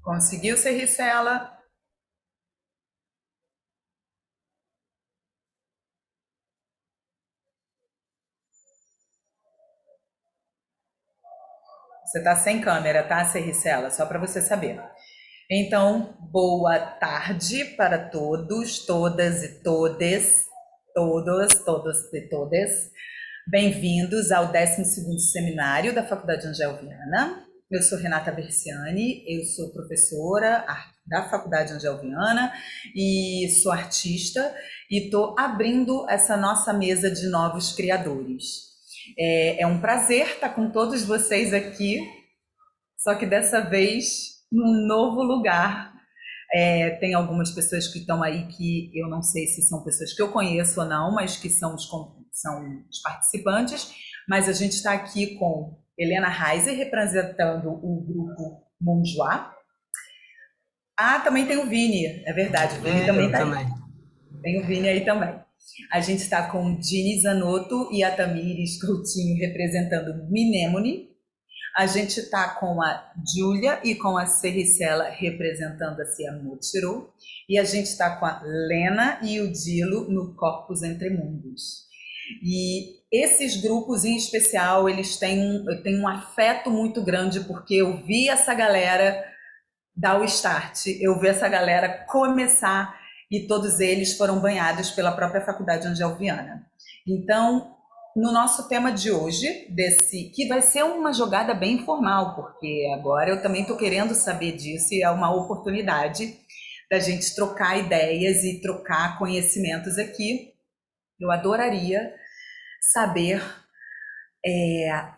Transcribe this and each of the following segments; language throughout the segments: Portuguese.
Conseguiu, Serricela? Você está sem câmera, tá, Serricela? Só para você saber. Então, boa tarde para todos, todas e todes, todos e todas. Bem-vindos ao 12º Seminário da Faculdade Angel Viana. Eu sou Renata Berciani, eu sou professora da Faculdade Angel Viana e sou artista e estou abrindo essa nossa mesa de novos criadores. É um prazer estar com todos vocês aqui, só que dessa vez num novo lugar. Tem algumas pessoas que estão aí que eu não sei se são pessoas que eu conheço ou não, mas que são os participantes. Mas a gente está aqui com Helena Reiser, representando o grupo Monjoá. Ah, também tem o Vini, é verdade, o Vini também está aí. Tem o Vini aí também. A gente está com Dini Zanotto e a Tamires Coutinho representando Minemone. A gente está com a Júlia e com a Serricela representando a Ciamutiro. E a gente está com a Lena e o Dilo no Corpus Entre Mundos. E esses grupos em especial, eles eu tenho um afeto muito grande porque eu vi essa galera dar o start, eu vi essa galera começar e todos eles foram banhados pela própria Faculdade Angel Viana. Então, no nosso tema de hoje, que vai ser uma jogada bem informal, porque agora eu também estou querendo saber disso e é uma oportunidade da gente trocar ideias e trocar conhecimentos aqui. Eu adoraria saber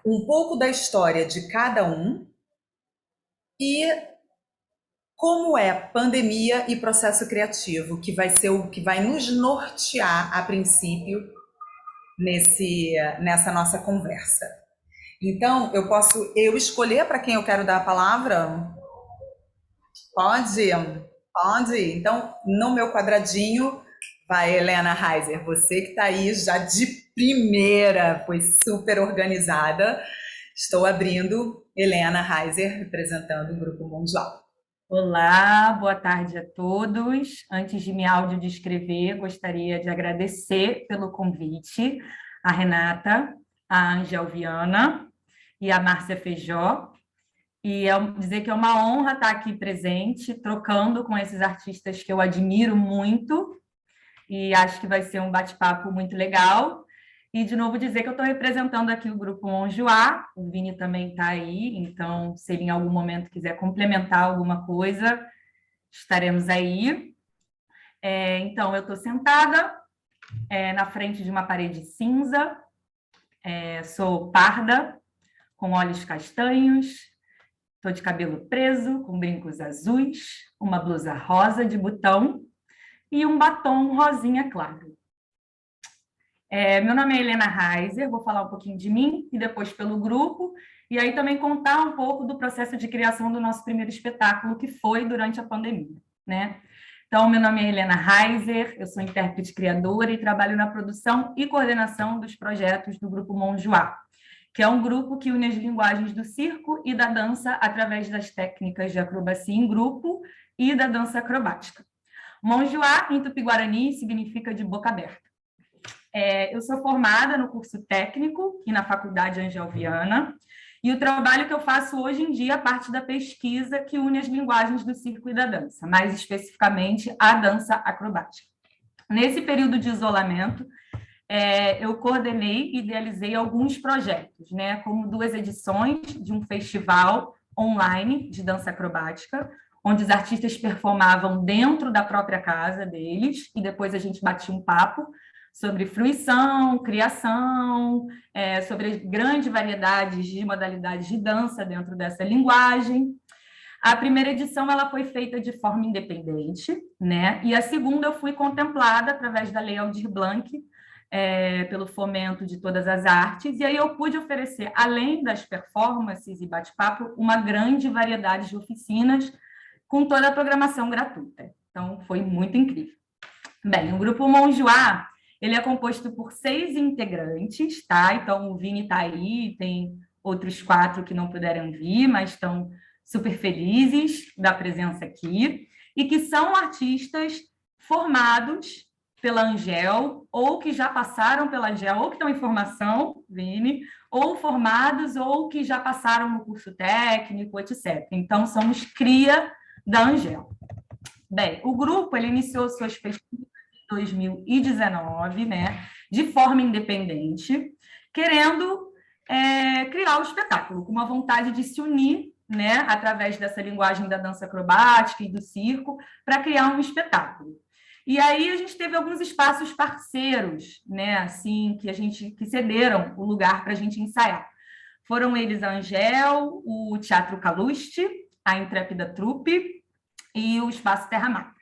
um pouco da história de cada um e como é pandemia e processo criativo, que vai ser o que vai nos nortear a princípio nessa nossa conversa. Então, eu posso escolher para quem eu quero dar a palavra? Pode? Pode. Então, no meu quadradinho, vai Helena Reiser, você que está aí já de primeira, foi super organizada. Estou abrindo Helena Reiser, representando o Grupo Mundial. Olá, boa tarde a todos. Antes de me audiodescrever, gostaria de agradecer pelo convite a Renata, a Angel Viana e a Márcia Feijó. E dizer que é uma honra estar aqui presente, trocando com esses artistas que eu admiro muito, e acho que vai ser um bate-papo muito legal. E, de novo, dizer que eu estou representando aqui o Grupo Monjoá, o Vini também está aí, então, se ele em algum momento quiser complementar alguma coisa, estaremos aí. Então, eu estou sentada na frente de uma parede cinza, sou parda, com olhos castanhos, estou de cabelo preso, com brincos azuis, uma blusa rosa de botão e um batom rosinha claro. Meu nome é Helena Reiser, vou falar um pouquinho de mim e depois pelo grupo, e aí também contar um pouco do processo de criação do nosso primeiro espetáculo, que foi durante a pandemia, né? Então, meu nome é Helena Reiser, eu sou intérprete criadora e trabalho na produção e coordenação dos projetos do Grupo Monjoá, que é um grupo que une as linguagens do circo e da dança através das técnicas de acrobacia em grupo e da dança acrobática. Monjoá, em Tupi-Guarani, significa de boca aberta. Eu sou formada no curso técnico e na Faculdade Angel Viana, e o trabalho que eu faço hoje em dia é parte da pesquisa que une as linguagens do circo e da dança, mais especificamente a dança acrobática. Nesse período de isolamento, eu coordenei e idealizei alguns projetos, né, como 2 edições de um festival online de dança acrobática, onde os artistas performavam dentro da própria casa deles, e depois a gente batia um papo sobre fruição, criação, sobre as grandes variedades de modalidades de dança dentro dessa linguagem. A primeira edição ela foi feita de forma independente, né? E a segunda eu fui contemplada através da Lei Aldir Blanc, pelo fomento de todas as artes, e aí eu pude oferecer, além das performances e bate-papo, uma grande variedade de oficinas com toda a programação gratuita. Então, foi muito incrível. Bem, o Grupo Monjoá, ele é composto por 6 integrantes, tá? Então, o Vini está aí, tem outros 4 que não puderam vir, mas estão super felizes da presença aqui e que são artistas formados pela Angel, ou que já passaram pela Angel, ou que estão em formação, Vini, ou formados, ou que já passaram no curso técnico, etc. Então, somos cria da Angel. Bem, o grupo ele iniciou suas pesquisas em 2019, né, de forma independente, querendo criar o espetáculo, com uma vontade de se unir, né, através dessa linguagem da dança acrobática e do circo, para criar um espetáculo. E aí a gente teve alguns espaços parceiros, né, assim, que cederam o lugar para a gente ensaiar. Foram eles a Angel, o Teatro Caluste, a Intrépida Trupe e o Espaço Terra Mar.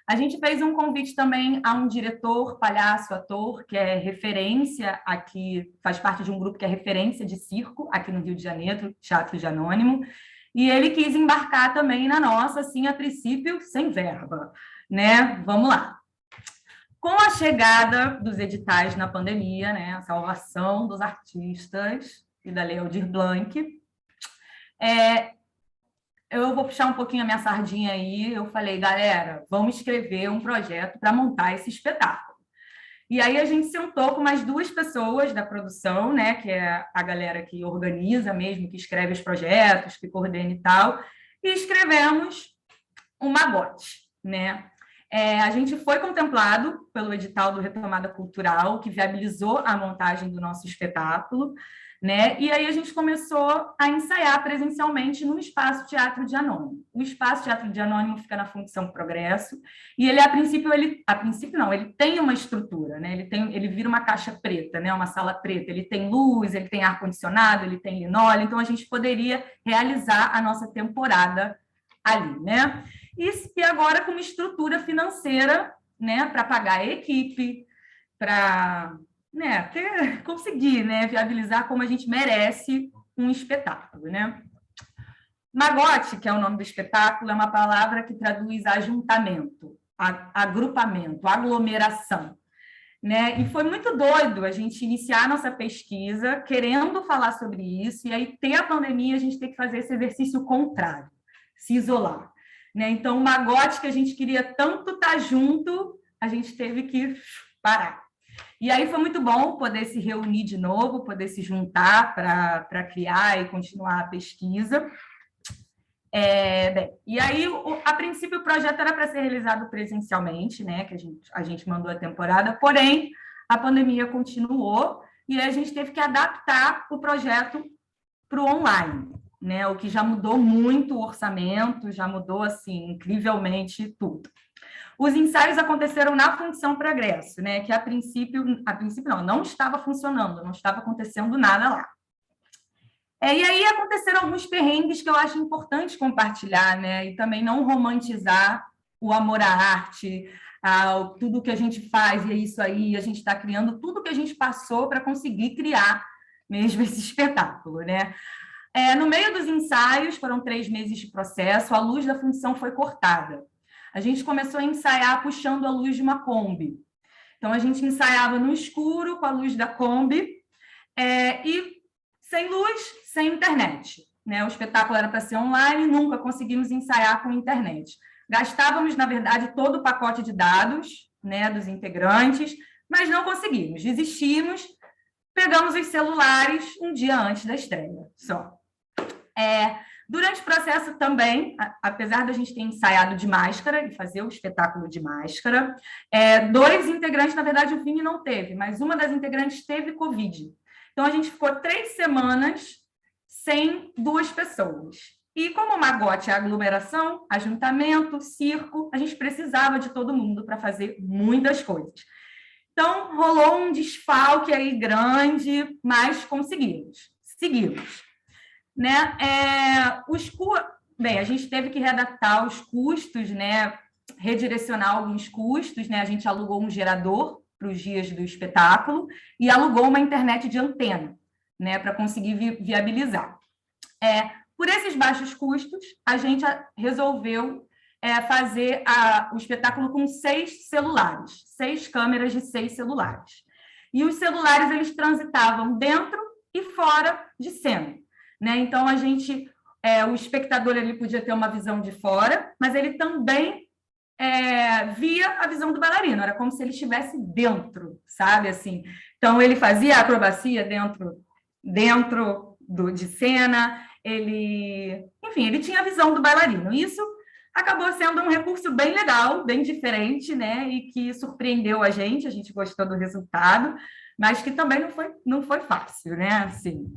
A gente fez um convite também a um diretor, palhaço, ator, que é referência aqui, faz parte de um grupo que é referência de circo aqui no Rio de Janeiro, Teatro de Anônimo, e ele quis embarcar também na nossa, assim, a princípio, sem verba, né? Vamos lá. Com a chegada dos editais na pandemia, né, a salvação dos artistas e da Lei Aldir Blanc, eu vou puxar um pouquinho a minha sardinha aí. Eu falei, galera, vamos escrever um projeto para montar esse espetáculo. E aí a gente sentou com mais 2 pessoas da produção, né, que é a galera que organiza mesmo, que escreve os projetos, que coordena e tal, e escrevemos um magote, né? A gente foi contemplado pelo edital do Retomada Cultural, que viabilizou a montagem do nosso espetáculo, né? E aí a gente começou a ensaiar presencialmente no Espaço Teatro de Anônimo. O Espaço Teatro de Anônimo fica na Fundição Progresso, e ele, a princípio não, ele tem uma estrutura, né? Ele vira uma caixa preta, né? Uma sala preta, ele tem luz, ele tem ar-condicionado, ele tem linóleo, então a gente poderia realizar a nossa temporada ali, né? E agora com uma estrutura financeira, né, para pagar a equipe, para, né, conseguir, né, viabilizar como a gente merece um espetáculo, né? Magote, que é o nome do espetáculo, é uma palavra que traduz ajuntamento, agrupamento, aglomeração, né? E foi muito doido a gente iniciar nossa pesquisa querendo falar sobre isso, e aí ter a pandemia, a gente ter que fazer esse exercício contrário, se isolar, né? Então, o magote que a gente queria tanto estar junto, a gente teve que parar. E aí foi muito bom poder se reunir de novo, poder se juntar para criar e continuar a pesquisa. Bem, e aí, a princípio, o projeto era para ser realizado presencialmente, né? Que a gente mandou a temporada, porém, a pandemia continuou e a gente teve que adaptar o projeto para o online, né? O que já mudou muito o orçamento, já mudou assim incrivelmente tudo. Os ensaios aconteceram na Fundição Progresso, né? Que a princípio não estava funcionando, não estava acontecendo nada lá. E aí aconteceram alguns perrengues que eu acho importante compartilhar, né? E também não romantizar o amor à arte, tudo que a gente faz, e é isso aí, a gente está criando tudo que a gente passou para conseguir criar mesmo esse espetáculo, né? No meio dos ensaios, foram 3 meses de processo, a luz da fundição foi cortada. A gente começou a ensaiar puxando a luz de uma Kombi. Então, a gente ensaiava no escuro, com a luz da Kombi, e sem luz, sem internet, né? O espetáculo era para ser online, nunca conseguimos ensaiar com internet. Gastávamos, na verdade, todo o pacote de dados, né, dos integrantes, mas não conseguimos, desistimos, pegamos os celulares um dia antes da estreia, só. Durante o processo também, apesar da gente ter ensaiado de máscara e fazer o espetáculo de máscara, 2 integrantes, na verdade, o Vini não teve, mas uma das integrantes teve Covid. Então, a gente ficou 3 semanas sem 2 pessoas. E como o magote é aglomeração, ajuntamento, circo, a gente precisava de todo mundo para fazer muitas coisas. Então, rolou um desfalque aí grande, mas conseguimos. Seguimos. Né? Bem, a gente teve que readaptar os custos, né? Redirecionar alguns custos, né? A gente alugou um gerador para os dias do espetáculo e alugou uma internet de antena, né? Para conseguir viabilizar. Por esses baixos custos, a gente resolveu fazer o espetáculo com 6 celulares, 6 câmeras de 6 celulares. E os celulares, eles transitavam dentro e fora de cena. Né? Então, a gente o espectador ele podia ter uma visão de fora, mas ele também via a visão do bailarino, era como se ele estivesse dentro, sabe, assim. Então, ele fazia a acrobacia dentro de cena, enfim, ele tinha a visão do bailarino. Isso acabou sendo um recurso bem legal, bem diferente, né, e que surpreendeu a gente gostou do resultado, mas que também não foi fácil, né, assim.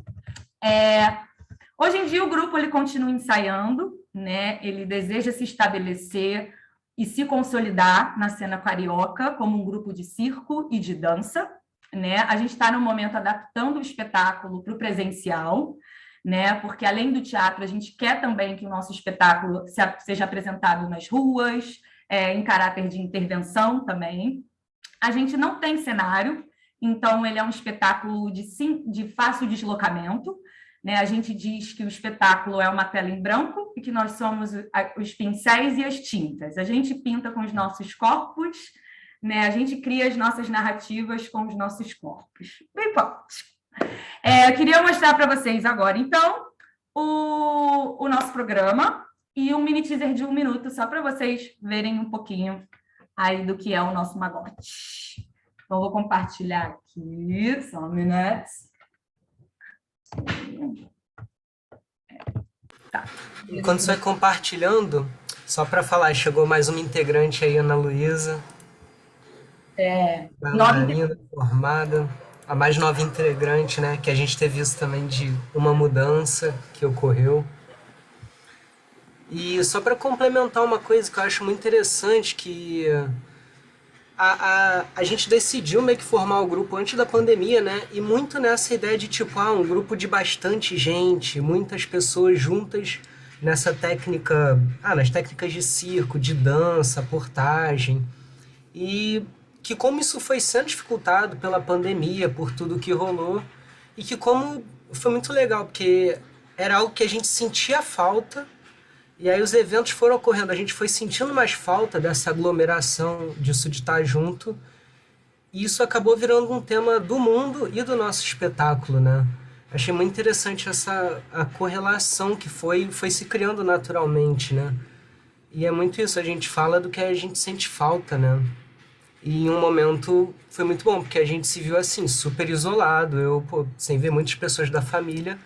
Hoje em dia, o grupo ele continua ensaiando, né, ele deseja se estabelecer e se consolidar na cena carioca como um grupo de circo e de dança, né? A gente está no momento adaptando o espetáculo para o presencial, né? Porque além do teatro, a gente quer também que o nosso espetáculo seja apresentado nas ruas, em caráter de intervenção também. A gente não tem cenário, então ele é um espetáculo de fácil deslocamento, né? A gente diz que o espetáculo é uma tela em branco e que nós somos os pincéis e as tintas. A gente pinta com os nossos corpos, né? A gente cria as nossas narrativas com os nossos corpos. Bem forte. Eu queria mostrar para vocês agora, então, o nosso programa e um mini teaser de 1 minuto, só para vocês verem um pouquinho aí do que é o nosso magote. Então, vou compartilhar aqui, só um minuto. Tá. Enquanto você vai compartilhando, só para falar, chegou mais uma integrante aí, Ana Luísa. Bailarina formada, a mais nova integrante, né? Que a gente teve isso também de uma mudança que ocorreu. E só para complementar uma coisa que eu acho muito interessante, que a gente decidiu meio que formar o grupo antes da pandemia, né? E muito nessa ideia de tipo, um grupo de bastante gente, muitas pessoas juntas nessa técnica, nas técnicas de circo, de dança, portagem. E que como isso foi sendo dificultado pela pandemia, por tudo que rolou, e que como foi muito legal, porque era algo que a gente sentia falta. E aí os eventos foram ocorrendo, a gente foi sentindo mais falta dessa aglomeração, disso de estar junto, e isso acabou virando um tema do mundo e do nosso espetáculo, né? Achei muito interessante a correlação que foi se criando naturalmente, né? E é muito isso, a gente fala do que a gente sente falta, né? E em um momento foi muito bom, porque a gente se viu assim, super isolado, sem ver muitas pessoas da família,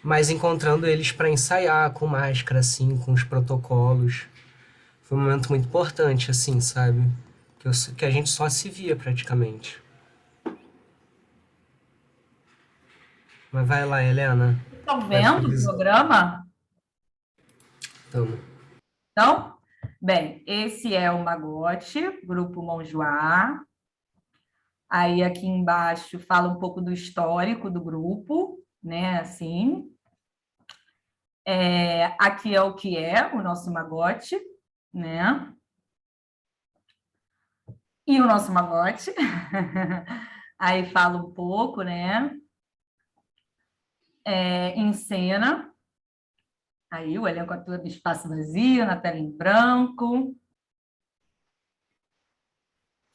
mas encontrando eles para ensaiar com máscara, assim, com os protocolos. Foi um momento muito importante, assim, sabe? Que a gente só se via praticamente. Mas vai lá, Helena. Estão vendo o programa? Tamo. Então, bem, esse é o Magote, Grupo Monjoá. Aí aqui embaixo fala um pouco do histórico do grupo, né? Assim. Aqui é o que é o nosso magote, né? E o nosso magote. Aí fala um pouco, né? Em cena. Aí o elenco atua do espaço vazio, na tela em branco.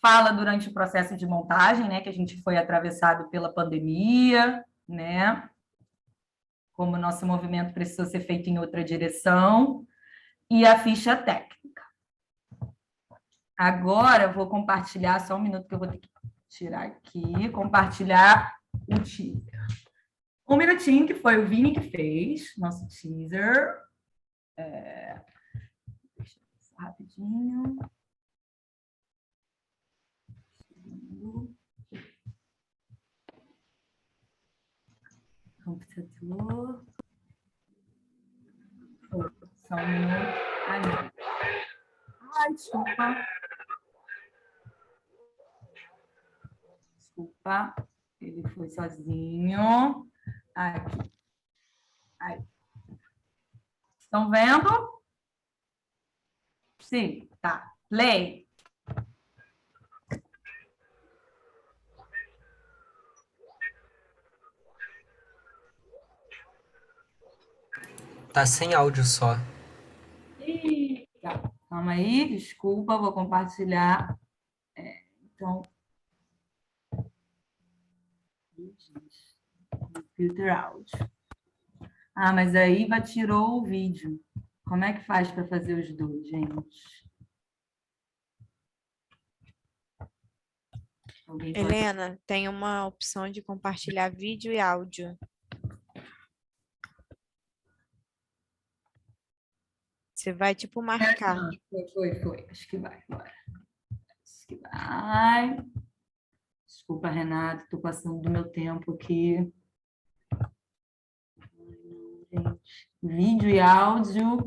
Fala durante o processo de montagem, né? Que a gente foi atravessado pela pandemia, né? Como o nosso movimento precisou ser feito em outra direção. E a ficha técnica. Agora eu vou compartilhar, só um minuto que eu vou ter que tirar aqui, compartilhar o teaser. Um minutinho, que foi o Vini que fez, nosso teaser. Deixa eu passar rapidinho. Computador. Só um minuto. Ai, não. Ai, desculpa. Desculpa. Ele foi sozinho. Aqui. Aí. Estão vendo? Sim, tá. Play. Tá sem áudio só. Tá. Calma aí, desculpa, vou compartilhar. Então. Filter áudio. Ah, mas a Iva tirou o vídeo. Como é que faz para fazer os dois, gente? Alguém pode... Helena, tem uma opção de compartilhar vídeo e áudio. Você vai, tipo, marcar. Foi. Acho que vai, bora. Acho que vai. Desculpa, Renato, estou passando do meu tempo aqui. Gente, vídeo e áudio.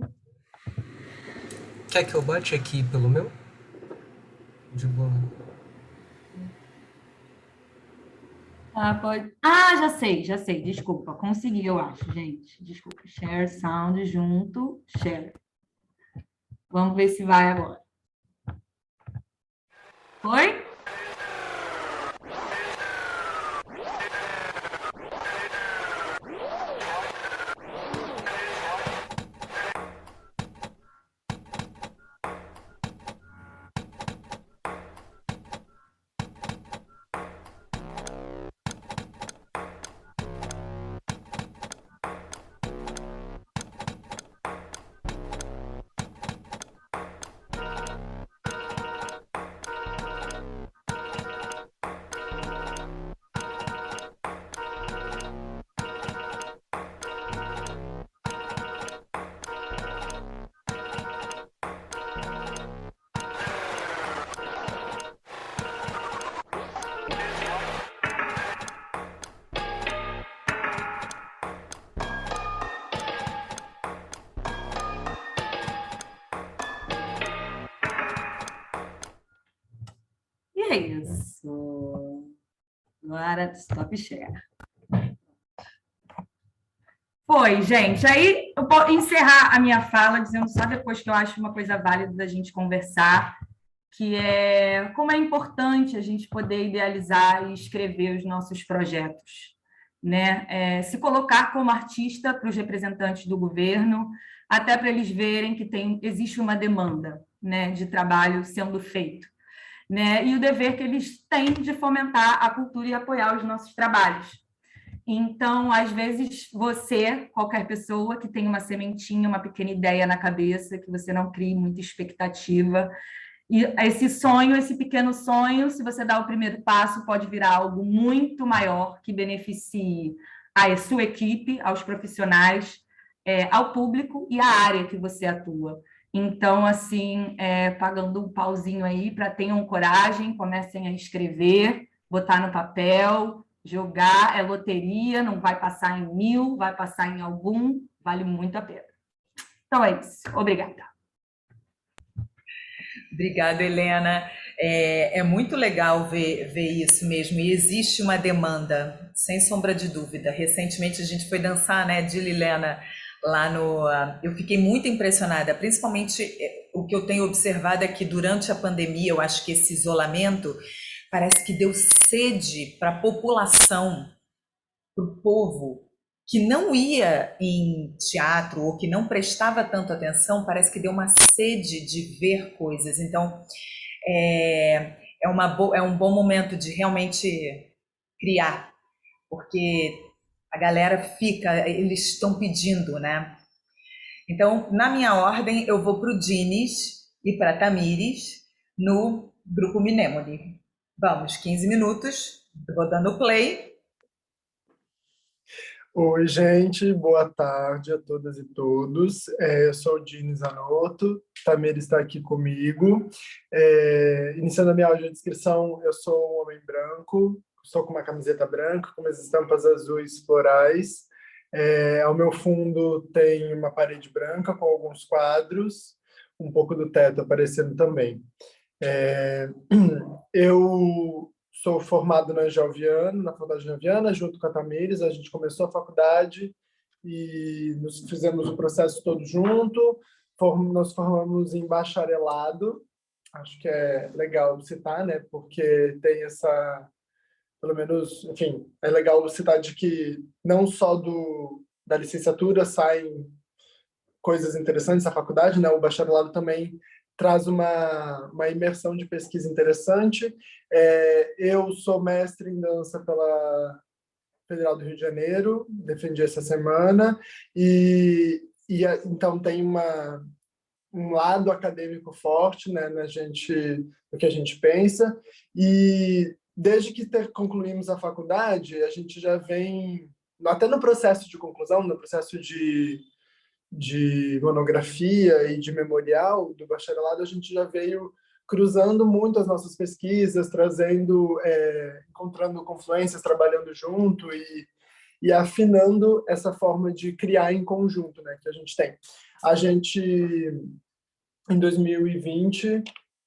Quer que eu bote aqui pelo meu? De boa. Ah, pode. Ah, já sei. Desculpa, consegui, eu acho, gente. Desculpa. Share sound junto, share. Vamos ver se vai agora. Foi? E é isso. Agora, stop share. Foi, gente. Aí eu vou encerrar a minha fala dizendo só depois que eu acho uma coisa válida da gente conversar, que é como é importante a gente poder idealizar e escrever os nossos projetos, né? Se colocar como artista para os representantes do governo, até para eles verem que existe uma demanda, né, de trabalho sendo feito, né? E o dever que eles têm de fomentar a cultura e apoiar os nossos trabalhos. Então, às vezes, você, qualquer pessoa que tem uma sementinha, uma pequena ideia na cabeça, que você não crie muita expectativa, e esse sonho, esse pequeno sonho, se você dá o primeiro passo, pode virar algo muito maior que beneficie a sua equipe, aos profissionais, ao público e à área que você atua. Então, assim, pagando um pauzinho aí para tenham coragem, comecem a escrever, botar no papel, jogar, é loteria, não vai passar em 1000, vai passar em algum, vale muito a pena. Então é isso. Obrigada. Obrigada, Helena. É muito legal ver isso mesmo. E existe uma demanda, sem sombra de dúvida. Recentemente a gente foi dançar, né, de Lilena, lá no. Eu fiquei muito impressionada, principalmente o que eu tenho observado é que durante a pandemia, eu acho que esse isolamento parece que deu sede para a população, para o povo que não ia em teatro ou que não prestava tanto atenção, parece que deu uma sede de ver coisas. Então, é um bom momento de realmente criar, porque a galera fica, eles estão pedindo, né? Então, na minha ordem, eu vou para o Dines e para Tamires no Grupo Minemone. Vamos, 15 minutos, vou dando play. Oi, gente, boa tarde a todas e todos. Eu sou o Dini Zanotto, Tamir está aqui comigo. Iniciando a minha audiodescrição, eu sou um homem branco, estou com uma camiseta branca, com umas estampas azuis florais. Ao meu fundo tem uma parede branca com alguns quadros, um pouco do teto aparecendo também. Eu sou formado na Angel Viana, na Faculdade de Viana, junto com a Tamires. A gente começou a faculdade e nos fizemos o processo todo junto. Nós formamos em bacharelado. Acho que é legal citar, né? Porque tem essa, pelo menos, enfim, é legal citar de que não só da licenciatura saem coisas interessantes da faculdade, né? O bacharelado também traz uma imersão de pesquisa interessante. Eu sou mestre em dança Federal do Rio de Janeiro, defendi essa semana, então tem um lado acadêmico forte, né, no que a gente pensa, e desde que concluímos a faculdade, a gente já vem, até no processo de conclusão, no processo de monografia e de memorial do bacharelado, a gente já veio cruzando muito as nossas pesquisas, encontrando confluências, trabalhando junto e afinando essa forma de criar em conjunto, né, que a gente tem. A gente, em 2020,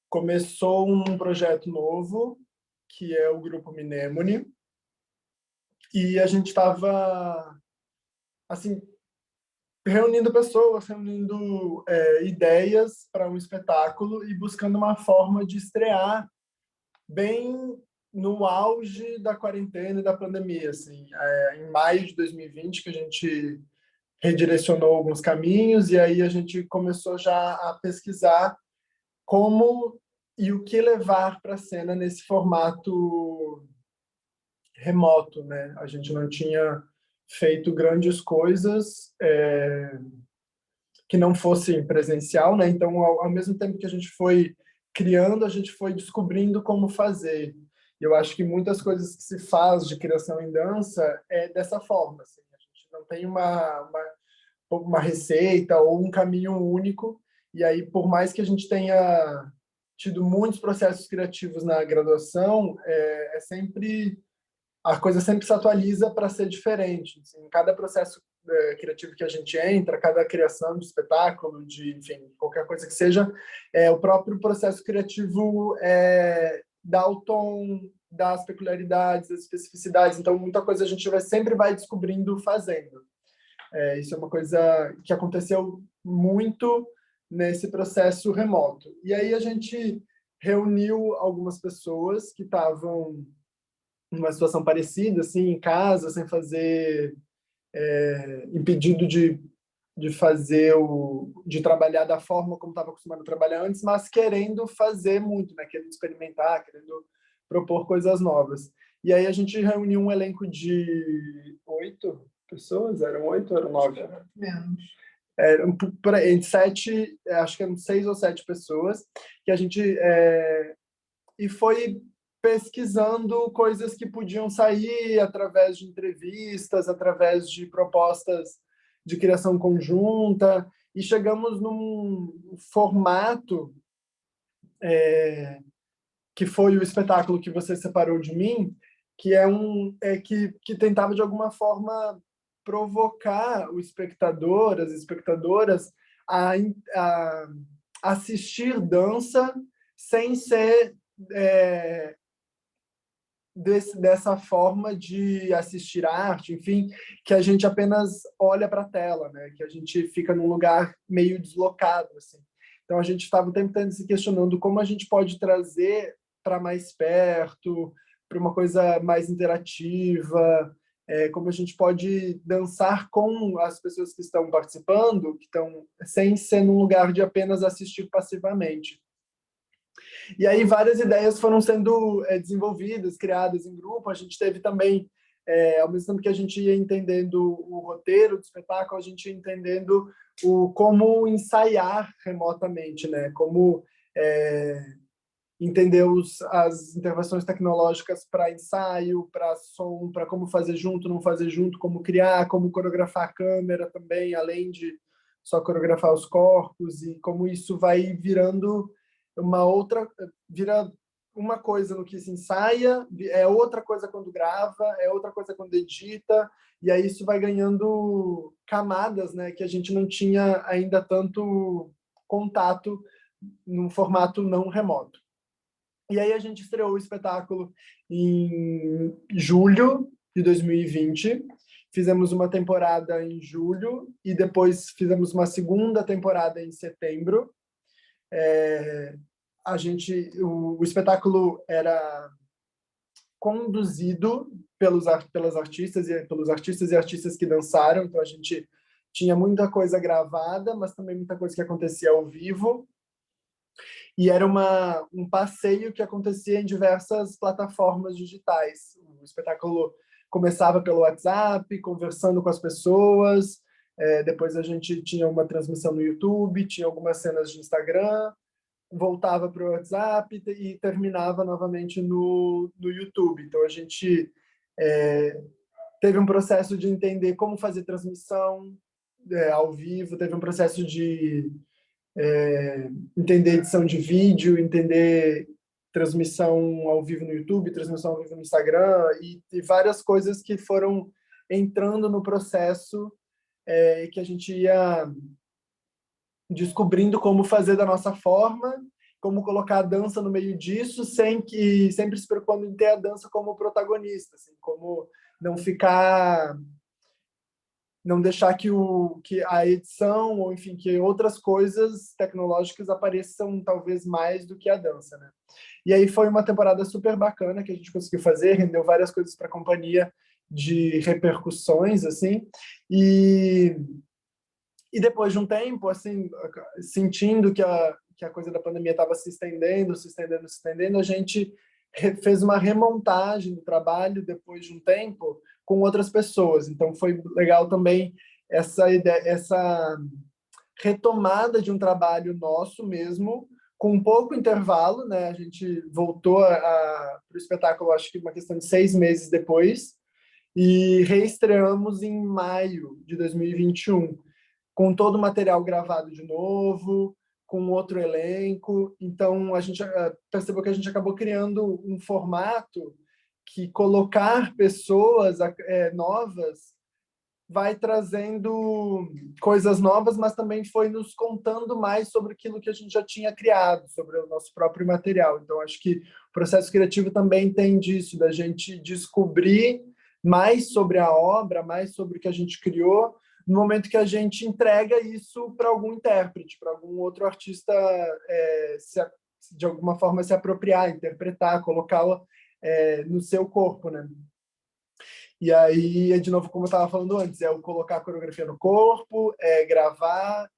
começou um projeto novo, que é o Grupo Mnemone, e a gente estava, assim, reunindo pessoas, reunindo ideias para um espetáculo e buscando uma forma de estrear bem no auge da quarentena e da pandemia, assim, em maio de 2020, que a gente redirecionou alguns caminhos, e aí a gente começou já a pesquisar como e o que levar para a cena nesse formato remoto, né? A gente não tinha feito grandes coisas que não fossem presencial, né? Então, ao mesmo tempo que a gente foi criando, a gente foi descobrindo como fazer. Eu acho que muitas coisas que se faz de criação em dança é dessa forma, assim. A gente não tem uma receita ou um caminho único, e aí, por mais que a gente tenha tido muitos processos criativos na graduação, a coisa sempre se atualiza para ser diferente. Assim, cada processo criativo que a gente entra, cada criação de espetáculo, enfim, qualquer coisa que seja, o próprio processo criativo dá o tom, dá as peculiaridades, as especificidades. Então, muita coisa a gente sempre vai descobrindo fazendo. Isso é uma coisa que aconteceu muito nesse processo remoto. E aí a gente reuniu algumas pessoas que estavam numa situação parecida, assim, em casa, sem fazer, impedido de fazer de trabalhar da forma como estava acostumado a trabalhar antes, mas querendo fazer muito, né? Querendo experimentar, querendo propor coisas novas. E aí a gente reuniu um elenco de 8 pessoas, eram 8 ou eram 9? Menos. Entre 7, acho que eram 6 ou 7 pessoas, que a gente e foi pesquisando coisas que podiam sair através de entrevistas, através de propostas de criação conjunta, e chegamos num formato que foi o espetáculo que você separou de mim, que que tentava de alguma forma provocar o espectador, as espectadoras a assistir dança sem ser dessa forma de assistir arte, enfim, que a gente apenas olha para a tela, né? Que a gente fica num lugar meio deslocado, assim. Então a gente estava o tempo todo se questionando como a gente pode trazer para mais perto, para uma coisa mais interativa, como a gente pode dançar com as pessoas que estão participando, que estão sem ser num lugar de apenas assistir passivamente. E aí várias ideias foram sendo desenvolvidas, criadas em grupo. A gente teve também, ao mesmo tempo que a gente ia entendendo o roteiro do espetáculo, a gente ia entendendo como ensaiar remotamente, né? Como entender as intervenções tecnológicas para ensaio, para som, para como fazer junto, não fazer junto, como criar, como coreografar a câmera também, além de só coreografar os corpos, e como isso vai vira uma coisa no que se ensaia, é outra coisa quando grava, é outra coisa quando edita, e aí isso vai ganhando camadas, né, que a gente não tinha ainda tanto contato num formato não remoto. E aí a gente estreou o espetáculo em julho de 2020, fizemos uma temporada em julho e depois fizemos uma segunda temporada em setembro. O espetáculo era conduzido pelas artistas e pelos artistas e artistas que dançaram, então a gente tinha muita coisa gravada, mas também muita coisa que acontecia ao vivo. E era um passeio que acontecia em diversas plataformas digitais. O espetáculo começava pelo WhatsApp, conversando com as pessoas, depois a gente tinha uma transmissão no YouTube, tinha algumas cenas de Instagram, voltava para o WhatsApp e terminava novamente no YouTube. Então, a gente teve um processo de entender como fazer transmissão ao vivo, teve um processo de entender edição de vídeo, entender transmissão ao vivo no YouTube, transmissão ao vivo no Instagram e várias coisas que foram entrando no processo que a gente ia descobrindo como fazer da nossa forma, como colocar a dança no meio disso, sempre se preocupando em ter a dança como protagonista, assim, como não deixar que a edição ou enfim que outras coisas tecnológicas apareçam talvez mais do que a dança, né? E aí foi uma temporada super bacana que a gente conseguiu fazer, rendeu várias coisas para a companhia de repercussões assim, e depois de um tempo, assim, sentindo que a coisa da pandemia estava se estendendo, a gente fez uma remontagem do trabalho depois de um tempo com outras pessoas. Então foi legal também essa ideia, essa retomada de um trabalho nosso mesmo, com um pouco intervalo, né? A gente voltou para o espetáculo, acho que uma questão de 6 meses depois, e reestreamos em maio de 2021 com todo o material gravado de novo, com outro elenco. Então, a gente percebeu que a gente acabou criando um formato que colocar pessoas novas vai trazendo coisas novas, mas também foi nos contando mais sobre aquilo que a gente já tinha criado, sobre o nosso próprio material. Então, acho que o processo criativo também tem disso, da gente descobrir mais sobre a obra, mais sobre o que a gente criou, no momento que a gente entrega isso para algum intérprete, para algum outro artista de alguma forma se apropriar, interpretar, colocá-la no seu corpo, né? E aí, de novo, como eu estava falando antes, o colocar a coreografia no corpo, gravar,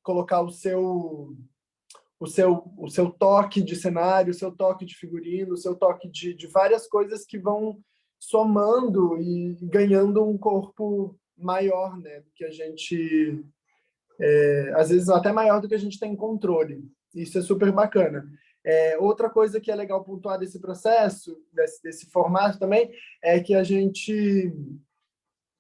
colocar o seu toque de cenário, o seu toque de figurino, o seu toque de várias coisas que vão somando e ganhando um corpo maior, né, do que a gente às vezes até maior do que a gente tem controle. Isso é super bacana. Outra coisa que é legal pontuar desse processo, desse formato também, é que a gente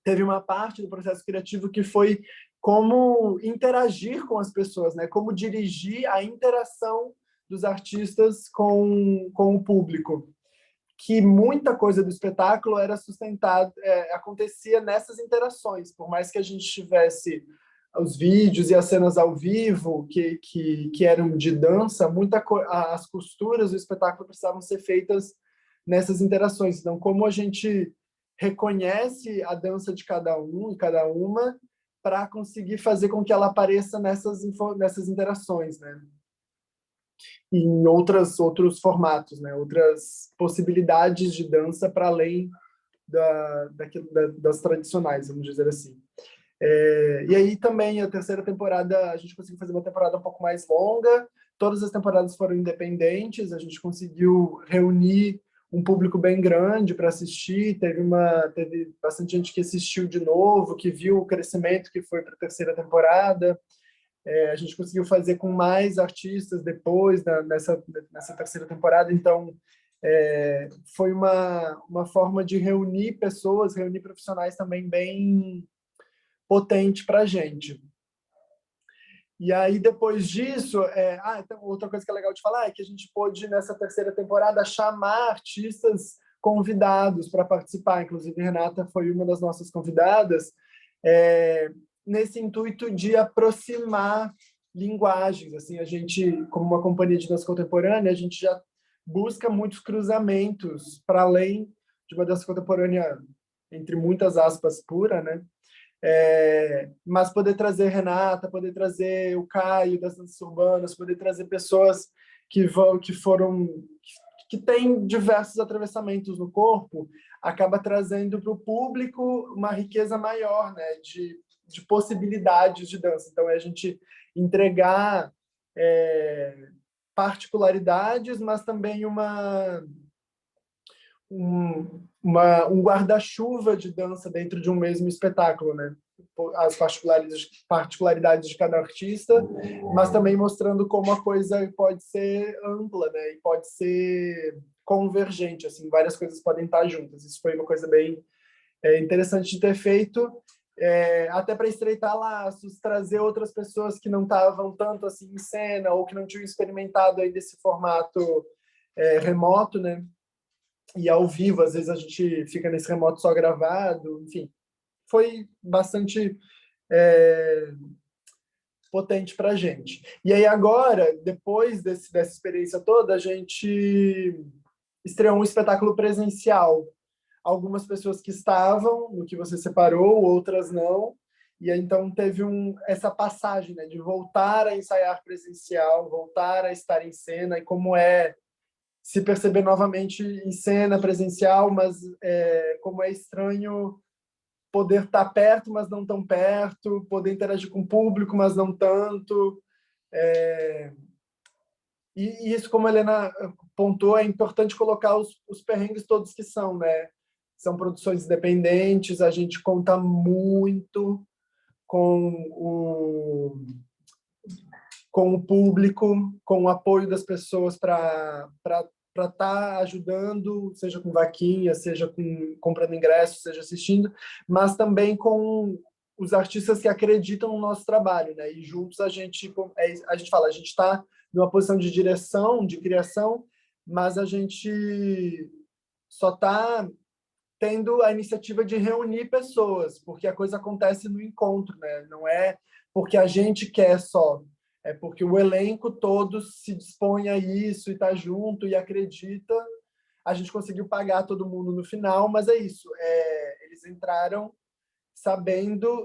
teve uma parte do processo criativo que foi como interagir com as pessoas, né? Como dirigir a interação dos artistas com o público. Que muita coisa do espetáculo era sustentada, acontecia nessas interações, por mais que a gente tivesse os vídeos e as cenas ao vivo que eram de dança, as costuras do espetáculo precisavam ser feitas nessas interações. Então, como a gente reconhece a dança de cada um e cada uma para conseguir fazer com que ela apareça nessas interações, né? Em outros formatos, né? Outras possibilidades de dança para além das tradicionais, vamos dizer assim. E aí também a terceira temporada, a gente conseguiu fazer uma temporada um pouco mais longa, todas as temporadas foram independentes, a gente conseguiu reunir um público bem grande para assistir, teve bastante gente que assistiu de novo, que viu o crescimento que foi para a terceira temporada. A gente conseguiu fazer com mais artistas depois, nessa terceira temporada, então foi uma forma de reunir pessoas, reunir profissionais também bem potente para a gente. E aí, depois disso, então, outra coisa que é legal de falar é que a gente pôde, nessa terceira temporada, chamar artistas convidados para participar. Inclusive, Renata foi uma das nossas convidadas, nesse intuito de aproximar linguagens. Assim, a gente, como uma companhia de dança contemporânea, a gente já busca muitos cruzamentos para além de uma dança contemporânea, entre muitas aspas, pura, né? Mas poder trazer Renata, poder trazer o Caio das danças urbanas, poder trazer pessoas que têm diversos atravessamentos no corpo, acaba trazendo para o público uma riqueza maior, né, de possibilidades de dança. Então, é a gente entregar particularidades, mas também um guarda-chuva de dança dentro de um mesmo espetáculo, né? As particularidades de cada artista, mas também mostrando como a coisa pode ser ampla, né? E pode ser convergente, assim, várias coisas podem estar juntas. Isso foi uma coisa bem interessante de ter feito, até para estreitar laços, trazer outras pessoas que não estavam tanto assim em cena ou que não tinham experimentado aí desse formato remoto, né? E ao vivo, às vezes a gente fica nesse remoto só gravado, enfim. Foi bastante potente para a gente. E aí agora, depois dessa experiência toda, a gente estreou um espetáculo presencial. Algumas pessoas que estavam no que você separou, outras não. E aí, então teve essa passagem, né, de voltar a ensaiar presencial, voltar a estar em cena, e como é se perceber novamente em cena presencial, mas como é estranho poder estar perto, mas não tão perto, poder interagir com o público, mas não tanto. E isso, como a Helena pontuou, é importante colocar os perrengues todos que são, né? São produções independentes, a gente conta muito com o público, com o apoio das pessoas para estar ajudando, seja com vaquinha, seja comprando ingressos, seja assistindo, mas também com os artistas que acreditam no nosso trabalho, né? E juntos a gente fala, a gente está numa posição de direção, de criação, mas a gente só está tendo a iniciativa de reunir pessoas, porque a coisa acontece no encontro, né? Não é porque a gente quer só, é porque o elenco todo se dispõe a isso e está junto e acredita. A gente conseguiu pagar todo mundo no final, mas é isso. Eles entraram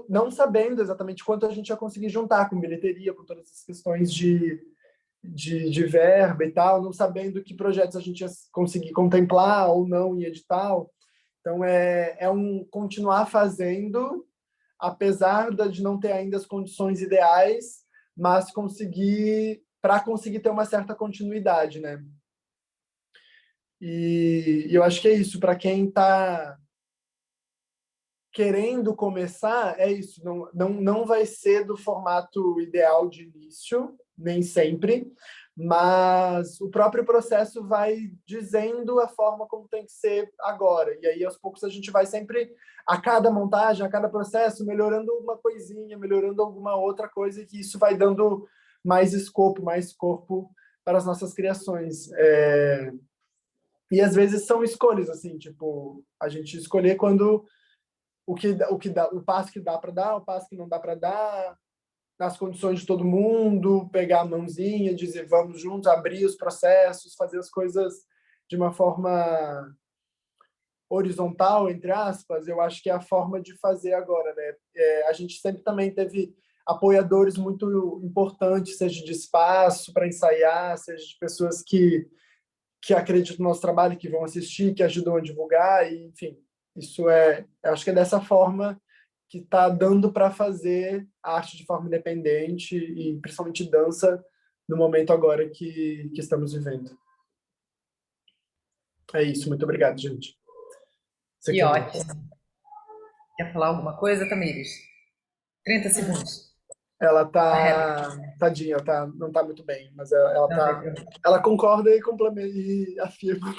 não sabendo exatamente quanto a gente ia conseguir juntar com bilheteria, com todas as questões de verba e tal, não sabendo que projetos a gente ia conseguir contemplar ou não em edital. Então, continuar fazendo, apesar de não ter ainda as condições ideais, mas para conseguir ter uma certa continuidade, né? E eu acho que é isso. Para quem está querendo começar, é isso. Não vai ser do formato ideal de início, nem sempre, mas o próprio processo vai dizendo a forma como tem que ser agora. E aí, aos poucos, a gente vai sempre, a cada montagem, a cada processo, melhorando uma coisinha, melhorando alguma outra coisa, e que isso vai dando mais escopo, mais corpo para as nossas criações. E às vezes são escolhas, assim, tipo, a gente escolher quando o passo que dá para dar, o passo que não dá para dar, nas condições de todo mundo, pegar a mãozinha, dizer vamos juntos, abrir os processos, fazer as coisas de uma forma horizontal, entre aspas. Eu acho que é a forma de fazer agora, né? A gente sempre também teve apoiadores muito importantes, seja de espaço para ensaiar, seja de pessoas que acreditam no nosso trabalho, que vão assistir, que ajudam a divulgar, e, enfim, eu acho que é dessa forma que está dando para fazer arte de forma independente e principalmente dança no momento agora que estamos vivendo. É isso, muito obrigado, gente. Que ótimo. Quer falar alguma coisa, Tamires? 30 segundos. Ela tadinha, não está muito bem, mas ela concorda e complementa e afirma.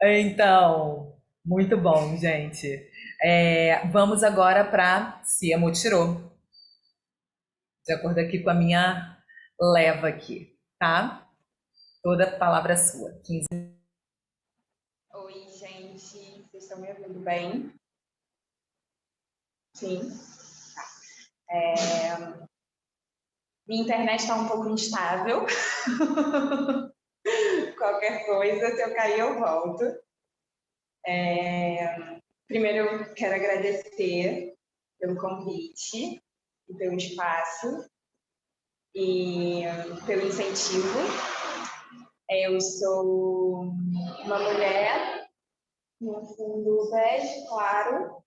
Então, muito bom, gente. Vamos agora para Cia Motirô. De acordo aqui com a minha leva aqui, tá? Toda palavra sua. 15. Oi, gente. Vocês estão me ouvindo bem? Sim. Tá. Minha internet está um pouco instável. Qualquer coisa, se eu cair, eu volto. Primeiro, eu quero agradecer pelo convite e pelo espaço e pelo incentivo. Eu sou uma mulher no fundo bege claro.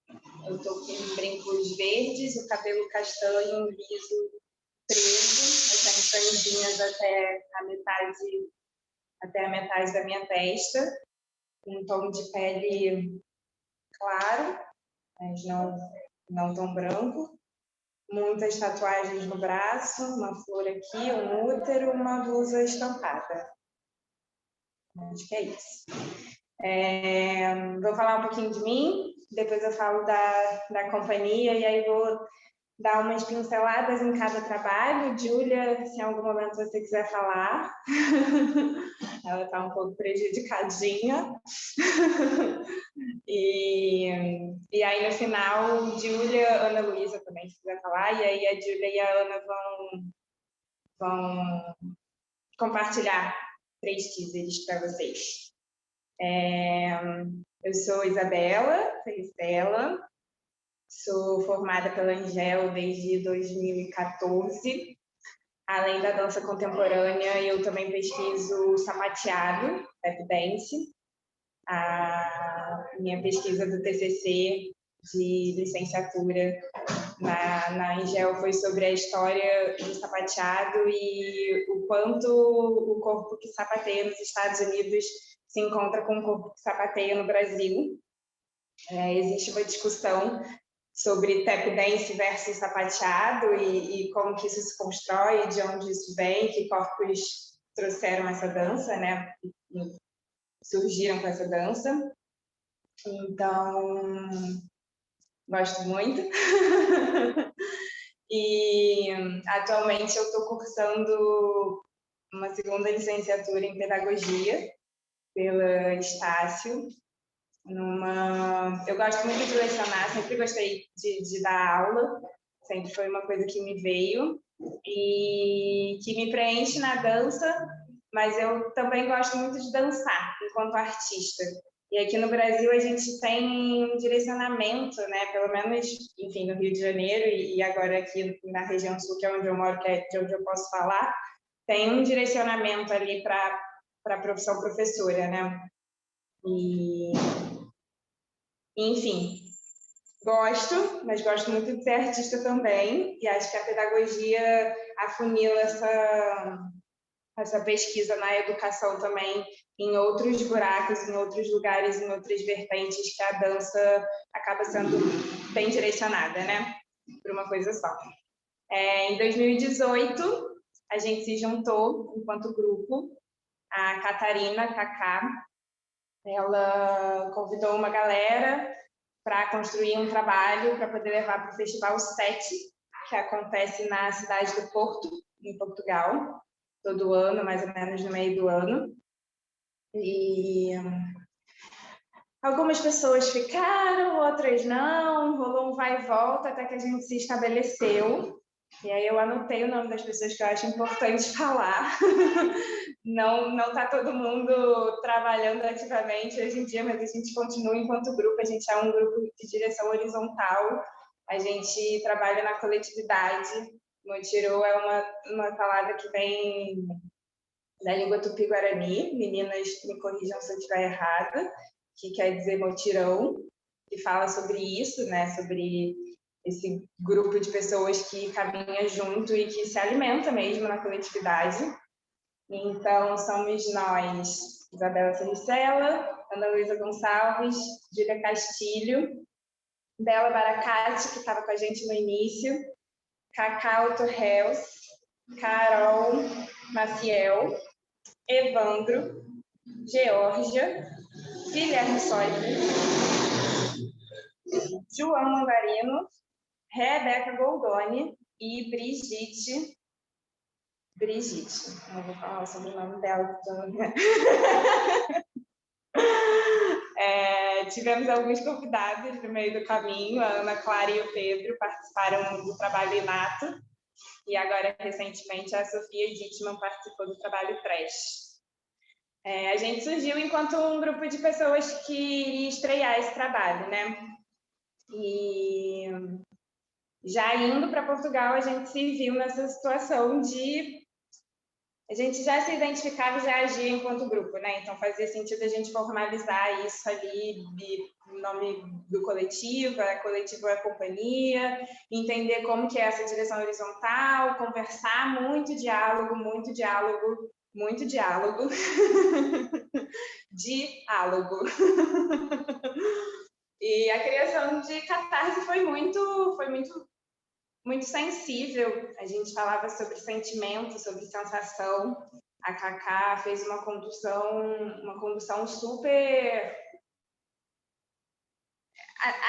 Eu estou com brincos verdes, o cabelo castanho, liso, preso, as franjinhas até a metade até a metade da minha testa, um tom de pele claro, mas não tão branco. Muitas tatuagens no braço, uma flor aqui, um útero, uma blusa estampada. Acho que é isso. Vou falar um pouquinho de mim, depois eu falo da companhia, e aí vou dar umas pinceladas em cada trabalho. Júlia, se em algum momento você quiser falar, ela está um pouco prejudicadinha. E aí, no final, Júlia, Ana Luísa também, se quiser falar, e aí a Júlia e a Ana vão compartilhar 3 teasers para vocês. Eu sou Isabela Ferristella, sou formada pela Angel desde 2014. Além da dança contemporânea, eu também pesquiso sapateado, tap dance. A minha pesquisa do TCC de licenciatura na Angel foi sobre a história do sapateado e o quanto o corpo que sapateia nos Estados Unidos se encontra com o corpo que sapateia no Brasil. Existe uma discussão sobre tap dance versus sapateado e como que isso se constrói, de onde isso vem, que corpos trouxeram essa dança, né? Surgiram com essa dança. Então, gosto muito. E atualmente eu estou cursando uma segunda licenciatura em pedagogia pela Estácio. Eu gosto muito de lecionar, sempre gostei de dar aula, sempre foi uma coisa que me veio e que me preenche na dança, mas eu também gosto muito de dançar enquanto artista. E aqui no Brasil a gente tem um direcionamento, né? Pelo menos, enfim, no Rio de Janeiro e agora aqui na região sul, que é onde eu moro, que é de onde eu posso falar, tem um direcionamento ali para a profissão professora, né? Enfim, gosto, mas gosto muito de ser artista também, e acho que a pedagogia afunila essa pesquisa na educação também em outros buracos, em outros lugares, em outras vertentes, que a dança acaba sendo bem direcionada, né? Por uma coisa só. Em 2018, a gente se juntou enquanto grupo, a Catarina, Cacá, ela convidou uma galera para construir um trabalho para poder levar para o Festival 7, que acontece na cidade do Porto, em Portugal, todo ano, mais ou menos no meio do ano. E algumas pessoas ficaram, outras não, rolou um vai e volta até que a gente se estabeleceu. E aí eu anotei o nome das pessoas que eu acho importante falar. Não está todo mundo trabalhando ativamente hoje em dia, mas a gente continua enquanto grupo, a gente é um grupo de direção horizontal, a gente trabalha na coletividade. Motirô é uma palavra que vem da língua tupi-guarani, meninas me corrijam se eu estiver errada, que quer dizer motirão, que fala sobre isso, né, sobre esse grupo de pessoas que caminha junto e que se alimenta mesmo na coletividade. Então, somos nós, Isabela Ferricella, Ana Luísa Gonçalves, Júlia Castilho, Bela Baracate, que estava com a gente no início, Cacau Torres, Carol Maciel, Evandro, Geórgia, Guilherme Soifer, João Mandarino, Rebeca Goldoni e Brigitte, não vou falar o sobrenome dela. Tivemos alguns convidados no meio do caminho, a Ana Clara e o Pedro participaram do trabalho Inato, e agora, recentemente, a Sofia Dittmann participou do trabalho Trash. A gente surgiu enquanto um grupo de pessoas que iria estrear esse trabalho, né? E já indo para Portugal, a gente se viu nessa situação de... A gente já se identificava e já agia enquanto grupo, né? Então, fazia sentido a gente formalizar isso ali, o nome do coletivo, a coletivo é a companhia, entender como que é essa direção horizontal, conversar, muito diálogo, muito diálogo, diálogo. E a criação de Catarse foi muito sensível. A gente falava sobre sentimento, sobre sensação. A Cacá fez uma condução super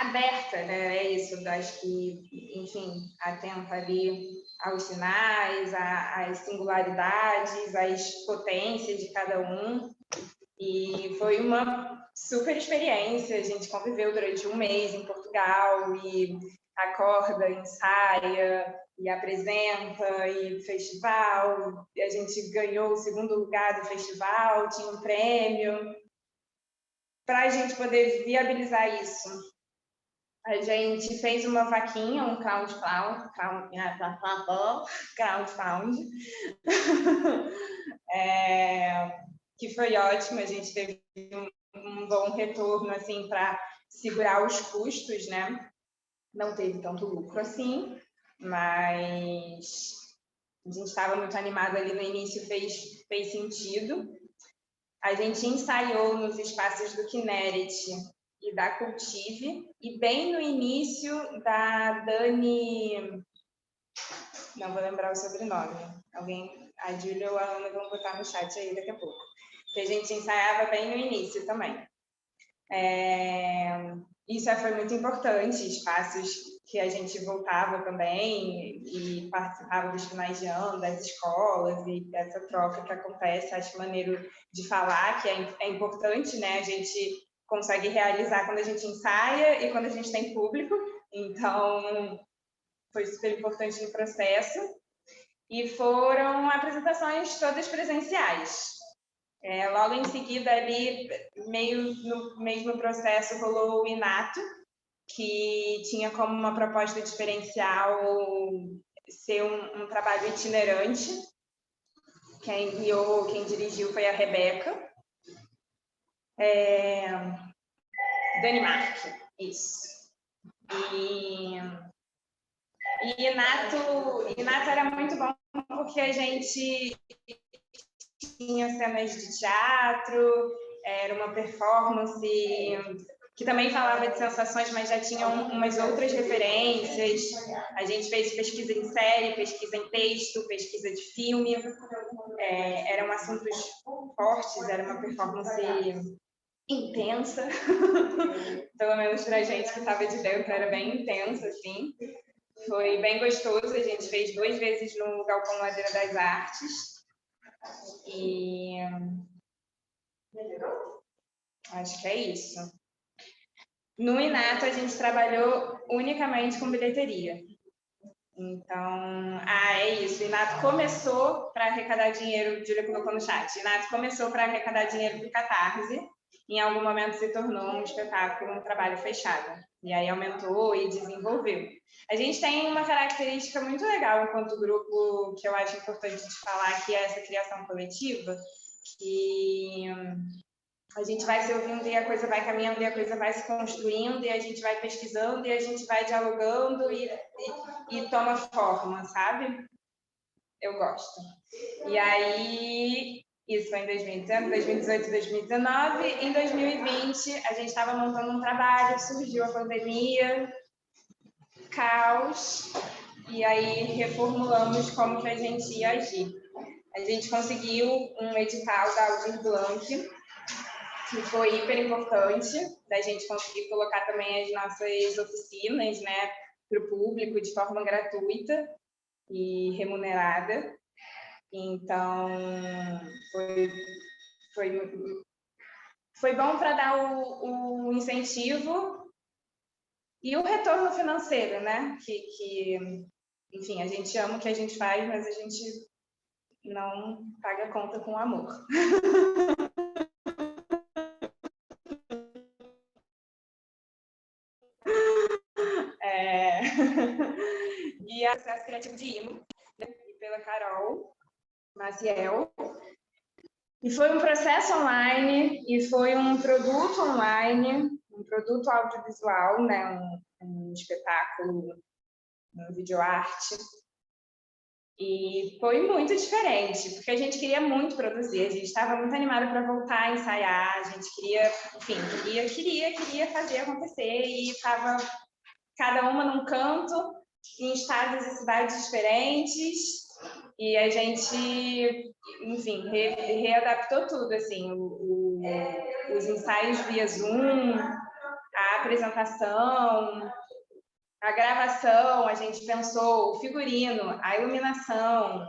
aberta, né? É isso, acho que, enfim, atenta ali aos sinais, às singularidades, às potências de cada um. E foi uma super experiência. A gente conviveu durante um mês em Portugal e acorda, ensaia e apresenta e festival. E a gente ganhou o segundo lugar do festival, tinha um prêmio. Para a gente poder viabilizar isso, a gente fez uma vaquinha, um crowdfunding, que foi ótimo. A gente teve um bom retorno assim para segurar os custos, né? Não teve tanto lucro assim, mas a gente estava muito animado ali no início, fez sentido. A gente ensaiou nos espaços do Kineret e da Cultive, e bem no início da Dani, não vou lembrar o sobrenome, a Júlia ou a Ana vão botar no chat aí daqui a pouco, que a gente ensaiava bem no início também. Isso foi muito importante, espaços que a gente voltava também e participava dos finais de ano, das escolas, e essa troca que acontece, acho maneiro de falar, que é importante, né? A gente consegue realizar quando a gente ensaia e quando a gente tem público, então foi super importante no processo. E foram apresentações todas presenciais. Logo em seguida, ali, meio no mesmo processo, rolou o Inato, que tinha como uma proposta diferencial ser um trabalho itinerante. Quem guiou, quem dirigiu foi a Rebeca. Danimark, isso. E Inato era muito bom porque a gente tinha cenas de teatro, era uma performance que também falava de sensações, mas já tinha umas outras referências. A gente fez pesquisa em série, pesquisa em texto, pesquisa de filme. Eram assuntos fortes, era uma performance intensa. Pelo menos para a gente que estava de dentro, era bem intensa, assim. Foi bem gostoso. A gente fez 2 vezes no Galpão Ladeira das Artes. E acho que é isso. No Inato, a gente trabalhou unicamente com bilheteria. Então, é isso. O Inato começou para arrecadar dinheiro, Júlia colocou no chat. O Inato começou para arrecadar dinheiro para o Catarse. Em algum momento se tornou um espetáculo, um trabalho fechado. E aí aumentou e desenvolveu. A gente tem uma característica muito legal enquanto grupo, que eu acho importante de falar, que é essa criação coletiva, que a gente vai se ouvindo e a coisa vai caminhando e a coisa vai se construindo e a gente vai pesquisando e a gente vai dialogando e toma forma, sabe? Eu gosto. E aí, isso foi em 2019, 2018, 2019. Em 2020, a gente estava montando um trabalho, surgiu a pandemia, caos, e aí reformulamos como que a gente ia agir. A gente conseguiu um edital da Aldir Blanc, que foi hiper importante, da gente conseguir colocar também as nossas oficinas, né, para o público de forma gratuita e remunerada. Então, foi bom para dar o incentivo e o retorno financeiro, né? Que, enfim, a gente ama o que a gente faz, mas a gente não paga conta com amor. E acesso criativo de IMO, né, pela Carol Maciel. E foi um processo online, e foi um produto online, um produto audiovisual, né, um espetáculo, um videoarte, E foi muito diferente, porque a gente queria muito produzir, a gente estava muito animada para voltar a ensaiar, a gente queria, enfim, queria fazer acontecer e estava cada uma num canto, em estados e cidades diferentes, e a gente, enfim, readaptou tudo, assim, os ensaios via Zoom, a apresentação, a gravação, a gente pensou o figurino, a iluminação,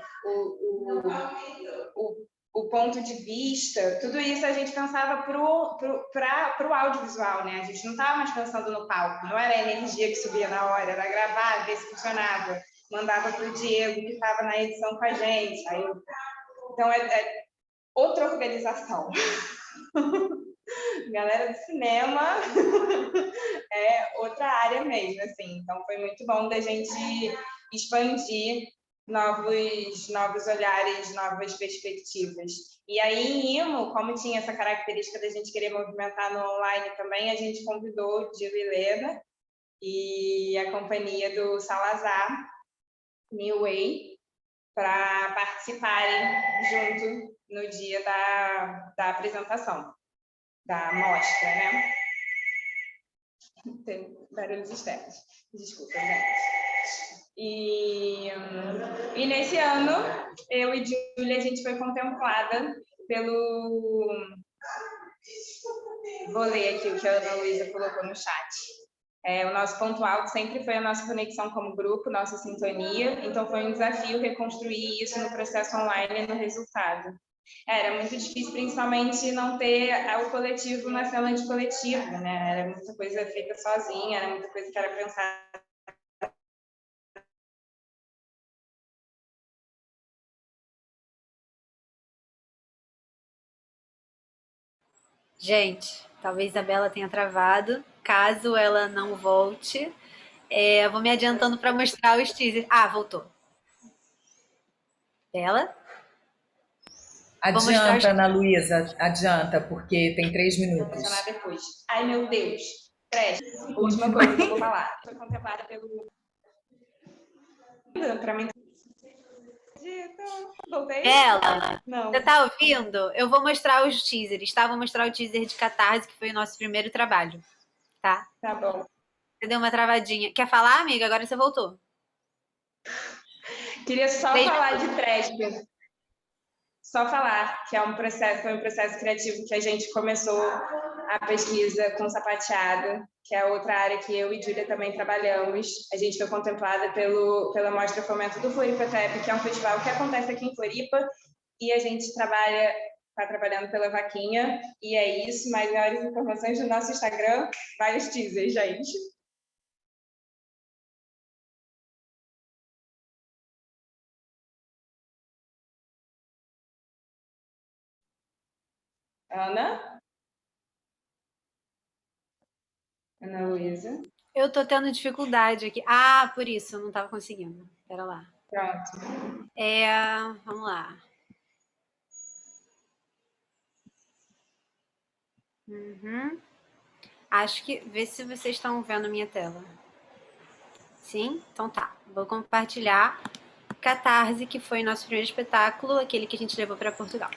o ponto de vista, tudo isso a gente pensava para o audiovisual, né? A gente não estava mais pensando no palco, não era a energia que subia na hora, era gravar, ver se funcionava, mandava para o Diego, que estava na edição com a gente. Então, é outra organização. Galera do cinema é outra área mesmo, assim. Então, foi muito bom da gente expandir novos olhares, novas perspectivas. E aí, em IMO, como tinha essa característica da gente querer movimentar no online também, a gente convidou o Gil e Leda e a companhia do Salazar, New Way, para participarem junto no dia da apresentação, da mostra, né? Tem barulhos externos. Desculpa, gente. E nesse ano, eu e Júlia, a gente foi contemplada pelo... Vou ler aqui o que a Ana Luísa colocou no chat. O nosso ponto alto sempre foi a nossa conexão como grupo, nossa sintonia. Então, foi um desafio reconstruir isso no processo online e no resultado. Era muito difícil, principalmente, não ter o coletivo na cena de coletivo, né? Era muita coisa feita sozinha, era muita coisa que era pensada. Gente, talvez a Bela tenha travado. Caso ela não volte, eu vou me adiantando para mostrar os teasers. Ah, voltou. Bela? Adianta, Ana Luísa, adianta, porque tem 3 minutos. Vou depois. Ai, meu Deus. Preste. Última coisa que eu vou falar. Foi contemplada pelo... Para mim... Voltei? Bela, não. Você tá ouvindo? Eu vou mostrar os teasers, tá? Vou mostrar o teaser de Catarse, que foi o nosso primeiro trabalho, tá? Tá bom. Você deu uma travadinha. Quer falar, amiga? Agora você voltou. Queria só falar de Presp. Só falar que foi um processo criativo que a gente começou a pesquisa com sapateado, que é outra área que eu e Júlia também trabalhamos. A gente foi contemplada pela Mostra Fomento do Floripatep, que é um festival que acontece aqui em Floripa, e a gente está trabalhando pela Vaquinha, e é isso. Mais maiores informações no nosso Instagram, vários teasers, gente. Ana Luísa. Eu tô tendo dificuldade aqui. Ah, por isso, eu não tava conseguindo. Pera lá. Pronto. Vamos lá. Acho que... Vê se vocês estão vendo a minha tela. Sim? Então tá. Vou compartilhar Catarse, que foi nosso primeiro espetáculo, aquele que a gente levou para Portugal.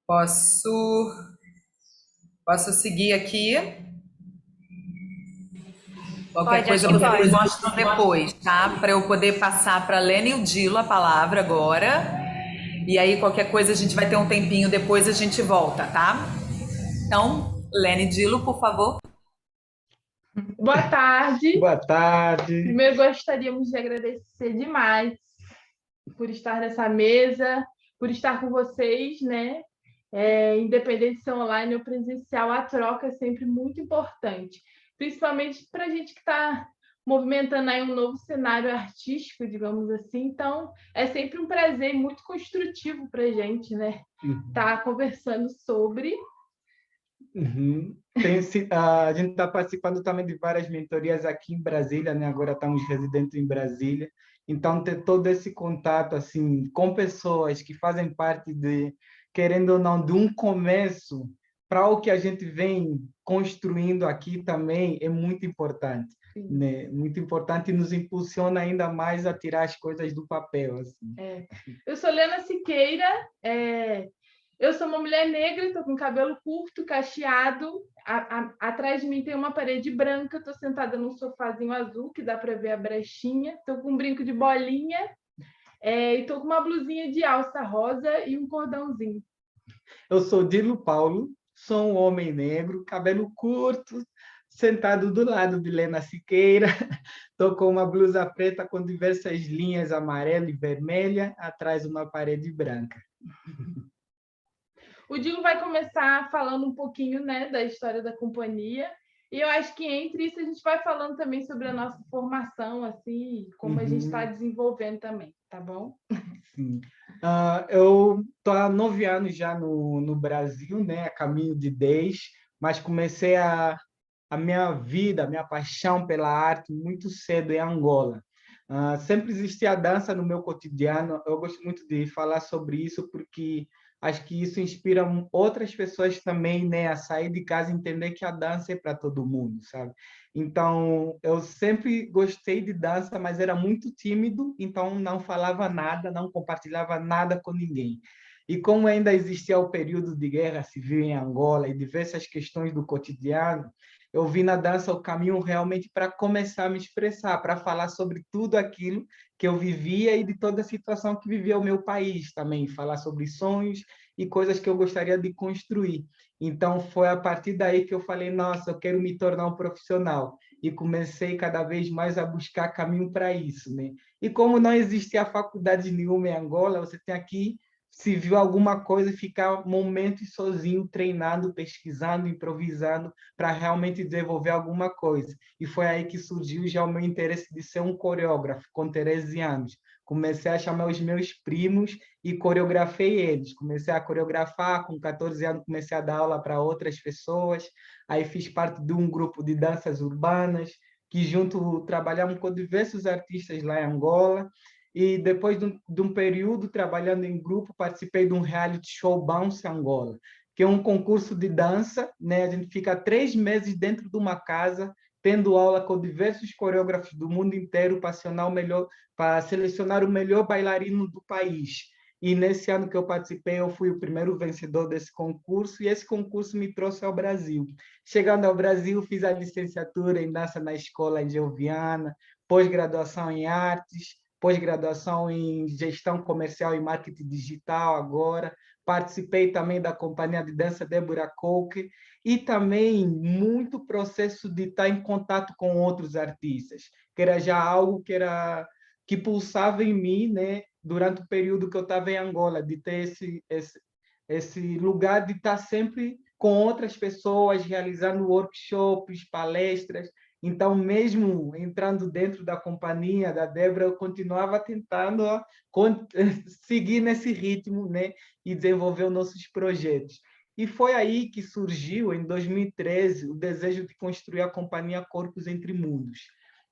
Posso seguir aqui? Qualquer Pode, acho coisa que vocês pode. mostram depois, tá? Para eu poder passar para a Lena e o Dilo a palavra agora. E aí, qualquer coisa, a gente vai ter um tempinho depois, a gente volta, tá? Então, Lena e Dilo, por favor. Boa tarde. Boa tarde. Primeiro, gostaríamos de agradecer demais por estar nessa mesa, por estar com vocês, né? Independente de ser online ou presencial, a troca é sempre muito importante, principalmente para a gente que está movimentando aí um novo cenário artístico, digamos assim. Então, é sempre um prazer e muito construtivo para a gente, né? Tá conversando sobre. Uhum. A gente está participando também de várias mentorias aqui em Brasília, né? Agora estamos residentes em Brasília. Então, ter todo esse contato assim com pessoas que fazem parte querendo ou não, de um começo para o que a gente vem construindo aqui também é muito importante, né? Muito importante e nos impulsiona ainda mais a tirar as coisas do papel. Assim. Eu sou Lena Siqueira, eu sou uma mulher negra, estou com cabelo curto, cacheado. Atrás de mim tem uma parede branca, estou sentada num sofazinho azul, que dá para ver a brechinha. Estou com um brinco de bolinha e estou com uma blusinha de alça rosa e um cordãozinho. Eu sou Dilo Paulo, sou um homem negro, cabelo curto, sentado do lado de Lena Siqueira. Estou com uma blusa preta com diversas linhas amarela e vermelha, atrás uma parede branca. O Dilo vai começar falando um pouquinho, né, da história da companhia, e eu acho que entre isso a gente vai falando também sobre a nossa formação, assim, como a gente está desenvolvendo também, tá bom? Sim. Eu estou há 9 anos já no Brasil, né, a caminho de 10, mas comecei a minha vida, a minha paixão pela arte muito cedo em Angola. Sempre existia a dança no meu cotidiano, eu gosto muito de falar sobre isso porque acho que isso inspira outras pessoas também, né, a sair de casa e entender que a dança é para todo mundo, sabe? Então, eu sempre gostei de dança, mas era muito tímido, então não falava nada, não compartilhava nada com ninguém. E como ainda existia o período de guerra civil em Angola e diversas questões do cotidiano, eu vi na dança o caminho realmente para começar a me expressar, para falar sobre tudo aquilo que eu vivia e de toda a situação que vivia o meu país também, falar sobre sonhos e coisas que eu gostaria de construir. Então, foi a partir daí que eu falei, nossa, eu quero me tornar um profissional. E comecei cada vez mais a buscar caminho para isso, né? E como não existia faculdade nenhuma em Angola, você tem aqui, se viu alguma coisa, ficar momentos sozinho, treinando, pesquisando, improvisando, para realmente desenvolver alguma coisa. E foi aí que surgiu já o meu interesse de ser um coreógrafo, com 13 anos. Comecei a chamar os meus primos e coreografei eles. Comecei a coreografar, com 14 anos comecei a dar aula para outras pessoas, aí fiz parte de um grupo de danças urbanas, que junto trabalhamos com diversos artistas lá em Angola, e depois de um período trabalhando em grupo, participei de um reality show Bounce Angola, que é um concurso de dança, né? A gente fica 3 meses dentro de uma casa, tendo aula com diversos coreógrafos do mundo inteiro para selecionar o melhor bailarino do país. E nesse ano que eu participei, eu fui o primeiro vencedor desse concurso, e esse concurso me trouxe ao Brasil. Chegando ao Brasil, fiz a licenciatura em dança na escola Angel Viana, pós-graduação em artes, pós-graduação em gestão comercial e marketing digital agora. Participei também da companhia de dança Débora Coke e também muito processo de estar em contato com outros artistas, que era já algo que pulsava em mim, né, durante o período que eu estava em Angola, de ter esse lugar de estar sempre com outras pessoas, realizando workshops, palestras. Então, mesmo entrando dentro da companhia da Débora, eu continuava tentando seguir nesse ritmo, né, e desenvolver os nossos projetos. E foi aí que surgiu, em 2013, o desejo de construir a companhia Corpos Entre Mundos.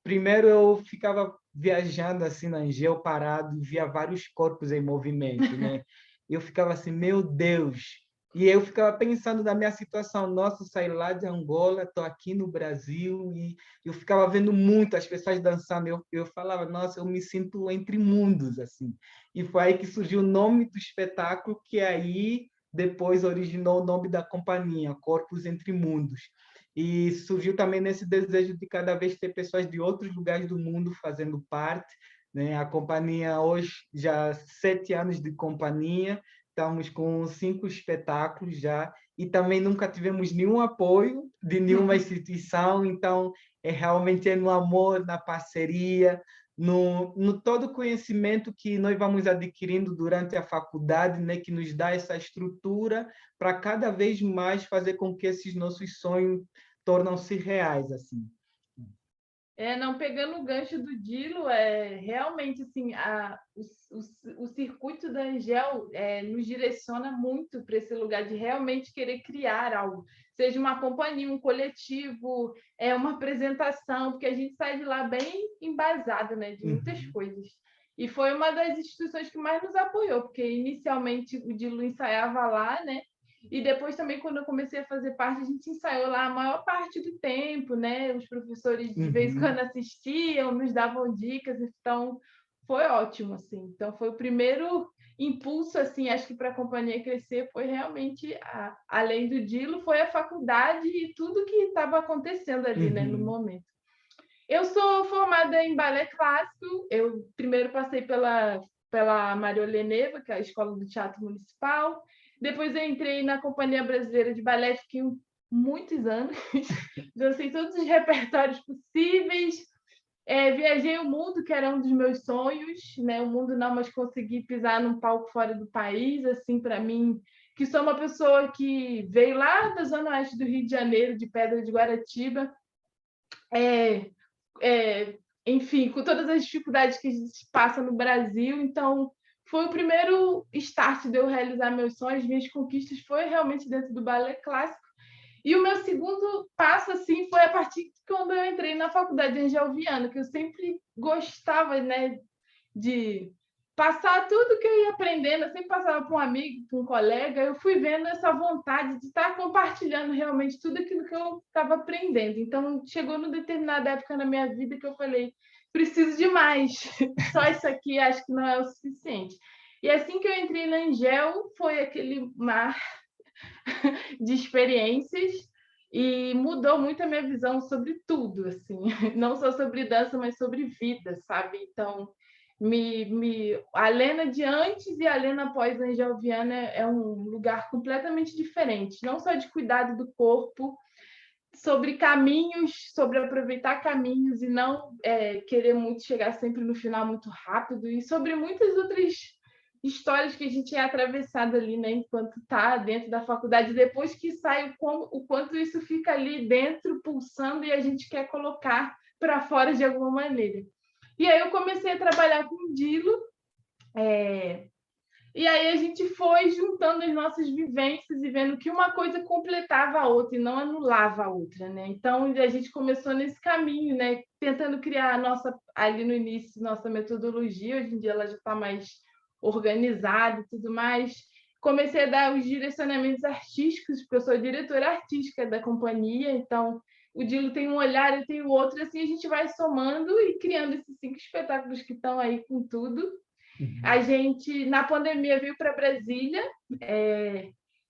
Primeiro, eu ficava viajando assim na Angel, parado, e via vários corpos em movimento, né? Eu ficava assim, meu Deus! E eu ficava pensando na minha situação, nossa, eu saí lá de Angola, estou aqui no Brasil, e eu ficava vendo muito as pessoas dançando, eu falava, nossa, eu me sinto entre mundos, assim. E foi aí que surgiu o nome do espetáculo, que aí depois originou o nome da companhia, Corpos Entre Mundos. E surgiu também nesse desejo de cada vez ter pessoas de outros lugares do mundo fazendo parte, né? A companhia hoje, já 7 anos de companhia, estamos com 5 espetáculos já, e também nunca tivemos nenhum apoio de nenhuma instituição, então realmente é no amor, na parceria, no todo o conhecimento que nós vamos adquirindo durante a faculdade, né, que nos dá essa estrutura para cada vez mais fazer com que esses nossos sonhos tornam-se reais, assim. Não, pegando o gancho do Dilo, realmente assim, o circuito da Angel nos direciona muito para esse lugar de realmente querer criar algo, seja uma companhia, um coletivo, uma apresentação, porque a gente sai de lá bem embasado, né, de muitas coisas. E foi uma das instituições que mais nos apoiou, porque inicialmente o Dilo ensaiava lá, né? E depois também, quando eu comecei a fazer parte, a gente ensaiou lá a maior parte do tempo, né? Os professores de vez em quando assistiam, nos davam dicas, então foi ótimo, assim. Então foi o primeiro impulso, assim, acho que para a companhia crescer foi realmente, além do Dilo, foi a faculdade e tudo que estava acontecendo ali, né, no momento. Eu sou formada em balé clássico, eu primeiro passei pela Mariolê Neva, que é a Escola do Teatro Municipal. Depois eu entrei na Companhia Brasileira de Balé, fiquei muitos anos, dancei todos os repertórios possíveis, viajei o mundo, que era um dos meus sonhos, né? O mundo não, mas consegui pisar num palco fora do país, assim, para mim, que sou uma pessoa que veio lá da Zona Oeste do Rio de Janeiro, de Pedra de Guaratiba, enfim, com todas as dificuldades que a gente passa no Brasil, então foi o primeiro start de eu realizar meus sonhos, minhas conquistas foi realmente dentro do balé clássico. E o meu segundo passo assim foi a partir de quando eu entrei na faculdade de Angel Viana, que eu sempre gostava, né, de passar tudo que eu ia aprendendo, eu sempre passava para um amigo, para um colega, eu fui vendo essa vontade de estar compartilhando realmente tudo aquilo que eu estava aprendendo. Então, chegou numa determinada época na minha vida que eu falei, preciso de mais, só isso aqui acho que não é o suficiente. E assim que eu entrei na Angel, foi aquele mar de experiências e mudou muito a minha visão sobre tudo, assim, não só sobre dança, mas sobre vida, sabe? Então, a Lena de antes e a Lena após a Angel Viana é um lugar completamente diferente, não só de cuidado do corpo, sobre caminhos, sobre aproveitar caminhos e não querer muito chegar sempre no final muito rápido, e sobre muitas outras histórias que a gente é atravessado ali, né, enquanto está dentro da faculdade, depois que sai, o quanto isso fica ali dentro, pulsando, e a gente quer colocar para fora de alguma maneira. E aí eu comecei a trabalhar com o Dilo, e aí a gente foi juntando as nossas vivências e vendo que uma coisa completava a outra e não anulava a outra, né? Então a gente começou nesse caminho, né? Tentando criar ali no início, nossa metodologia. Hoje em dia ela já está mais organizada e tudo mais. Comecei a dar os direcionamentos artísticos, porque eu sou diretora artística da companhia, então o Dilo tem um olhar, eu tenho outro, assim a gente vai somando e criando esses 5 espetáculos que estão aí com tudo. A gente, na pandemia, veio para Brasília,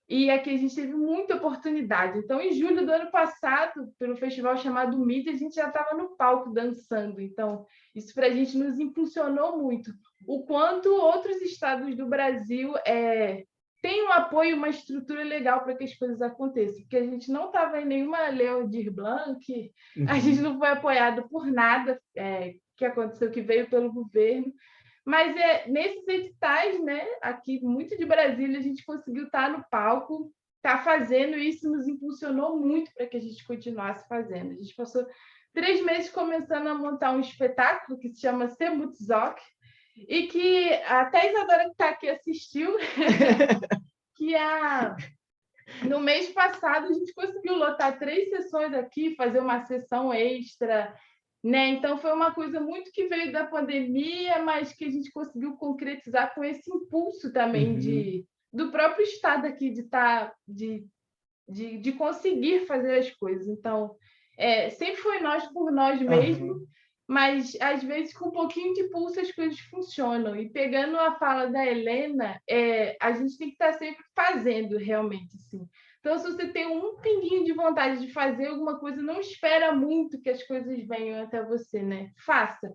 e aqui a gente teve muita oportunidade. Então, em julho do ano passado, pelo festival chamado MIT, a gente já estava no palco dançando. Então, isso para a gente nos impulsionou muito. O quanto outros estados do Brasil têm um apoio, uma estrutura legal para que as coisas aconteçam. Porque a gente não estava em nenhuma Lei Aldir Blanc, a gente não foi apoiado por nada que aconteceu, que veio pelo governo. Mas nesses editais, né, aqui muito de Brasília, a gente conseguiu estar no palco, estar fazendo, e isso nos impulsionou muito para que a gente continuasse fazendo. A gente passou 3 meses começando a montar um espetáculo que se chama Semutzok, e que até a Isadora que está aqui assistiu, que no mês passado a gente conseguiu lotar 3 sessões aqui, fazer uma sessão extra, né? Então, foi uma coisa muito que veio da pandemia, mas que a gente conseguiu concretizar com esse impulso também do próprio Estado aqui, de conseguir fazer as coisas. Então, sempre foi nós por nós mesmos, mas às vezes com um pouquinho de pulso as coisas funcionam. E pegando a fala da Helena, a gente tem que estar sempre fazendo realmente, assim. Então, se você tem um pinguinho de vontade de fazer alguma coisa, não espera muito que as coisas venham até você, né? Faça.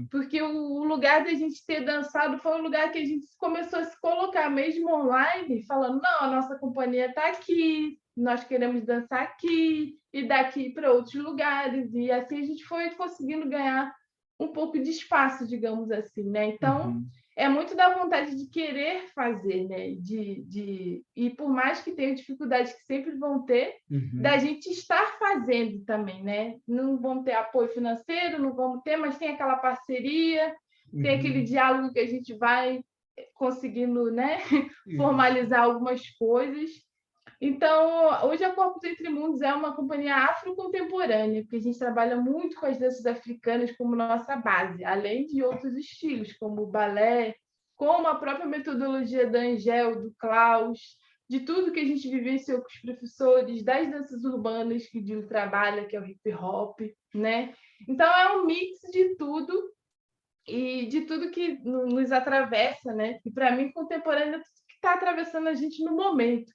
Porque o lugar da gente ter dançado foi um lugar que a gente começou a se colocar mesmo online, falando, não, a nossa companhia está aqui, nós queremos dançar aqui, e daqui para outros lugares. E assim a gente foi conseguindo ganhar um pouco de espaço, digamos assim, né? Então, é muito da vontade de querer fazer, né? E por mais que tenha dificuldades que sempre vão ter, da gente estar fazendo também, né? Não vamos ter apoio financeiro, não vamos ter, mas tem aquela parceria, tem aquele diálogo que a gente vai conseguindo, né? Formalizar algumas coisas. Então, hoje a Corpos Entre Mundos é uma companhia afrocontemporânea, porque a gente trabalha muito com as danças africanas como nossa base, além de outros estilos, como o balé, como a própria metodologia da Angel, do Klaus, de tudo que a gente vivenciou com os professores, das danças urbanas que o Dilo trabalha, que é o hip hop, né? Então, é um mix de tudo e de tudo que nos atravessa, né? E para mim, contemporâneo é tudo que está atravessando a gente no momento.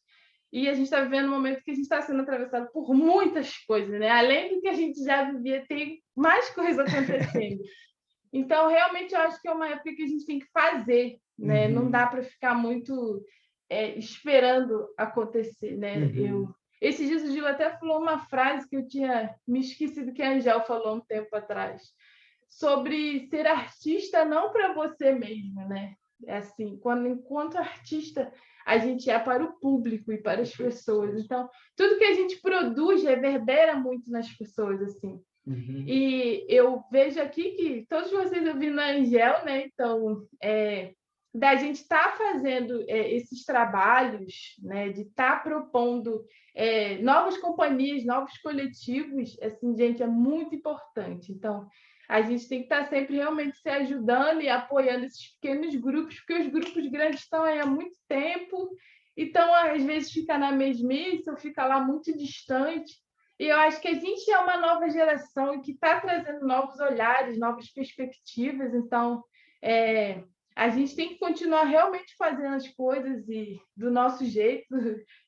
E a gente está vivendo um momento que a gente está sendo atravessado por muitas coisas, né? Além do que a gente já vivia, tem mais coisa acontecendo. Então, realmente, eu acho que é uma época que a gente tem que fazer, né? Não dá para ficar muito esperando acontecer, né? Esses dias o Gil até falou uma frase que eu tinha me esquecido que a Angel falou um tempo atrás, sobre ser artista não para você mesmo, né? É assim, enquanto artista, a gente é para o público e para as pessoas. Então, tudo que a gente produz reverbera muito nas pessoas, assim. E eu vejo aqui que todos vocês ouvindo a Angel, né? Então, da gente estar fazendo esses trabalhos, né? De estar propondo novas companhias, novos coletivos, assim, gente, é muito importante. Então, a gente tem que estar sempre realmente se ajudando e apoiando esses pequenos grupos, porque os grupos grandes estão aí há muito tempo, então, às vezes, fica na mesmice ou fica lá muito distante. E eu acho que a gente é uma nova geração que está trazendo novos olhares, novas perspectivas. Então, a gente tem que continuar realmente fazendo as coisas do nosso jeito,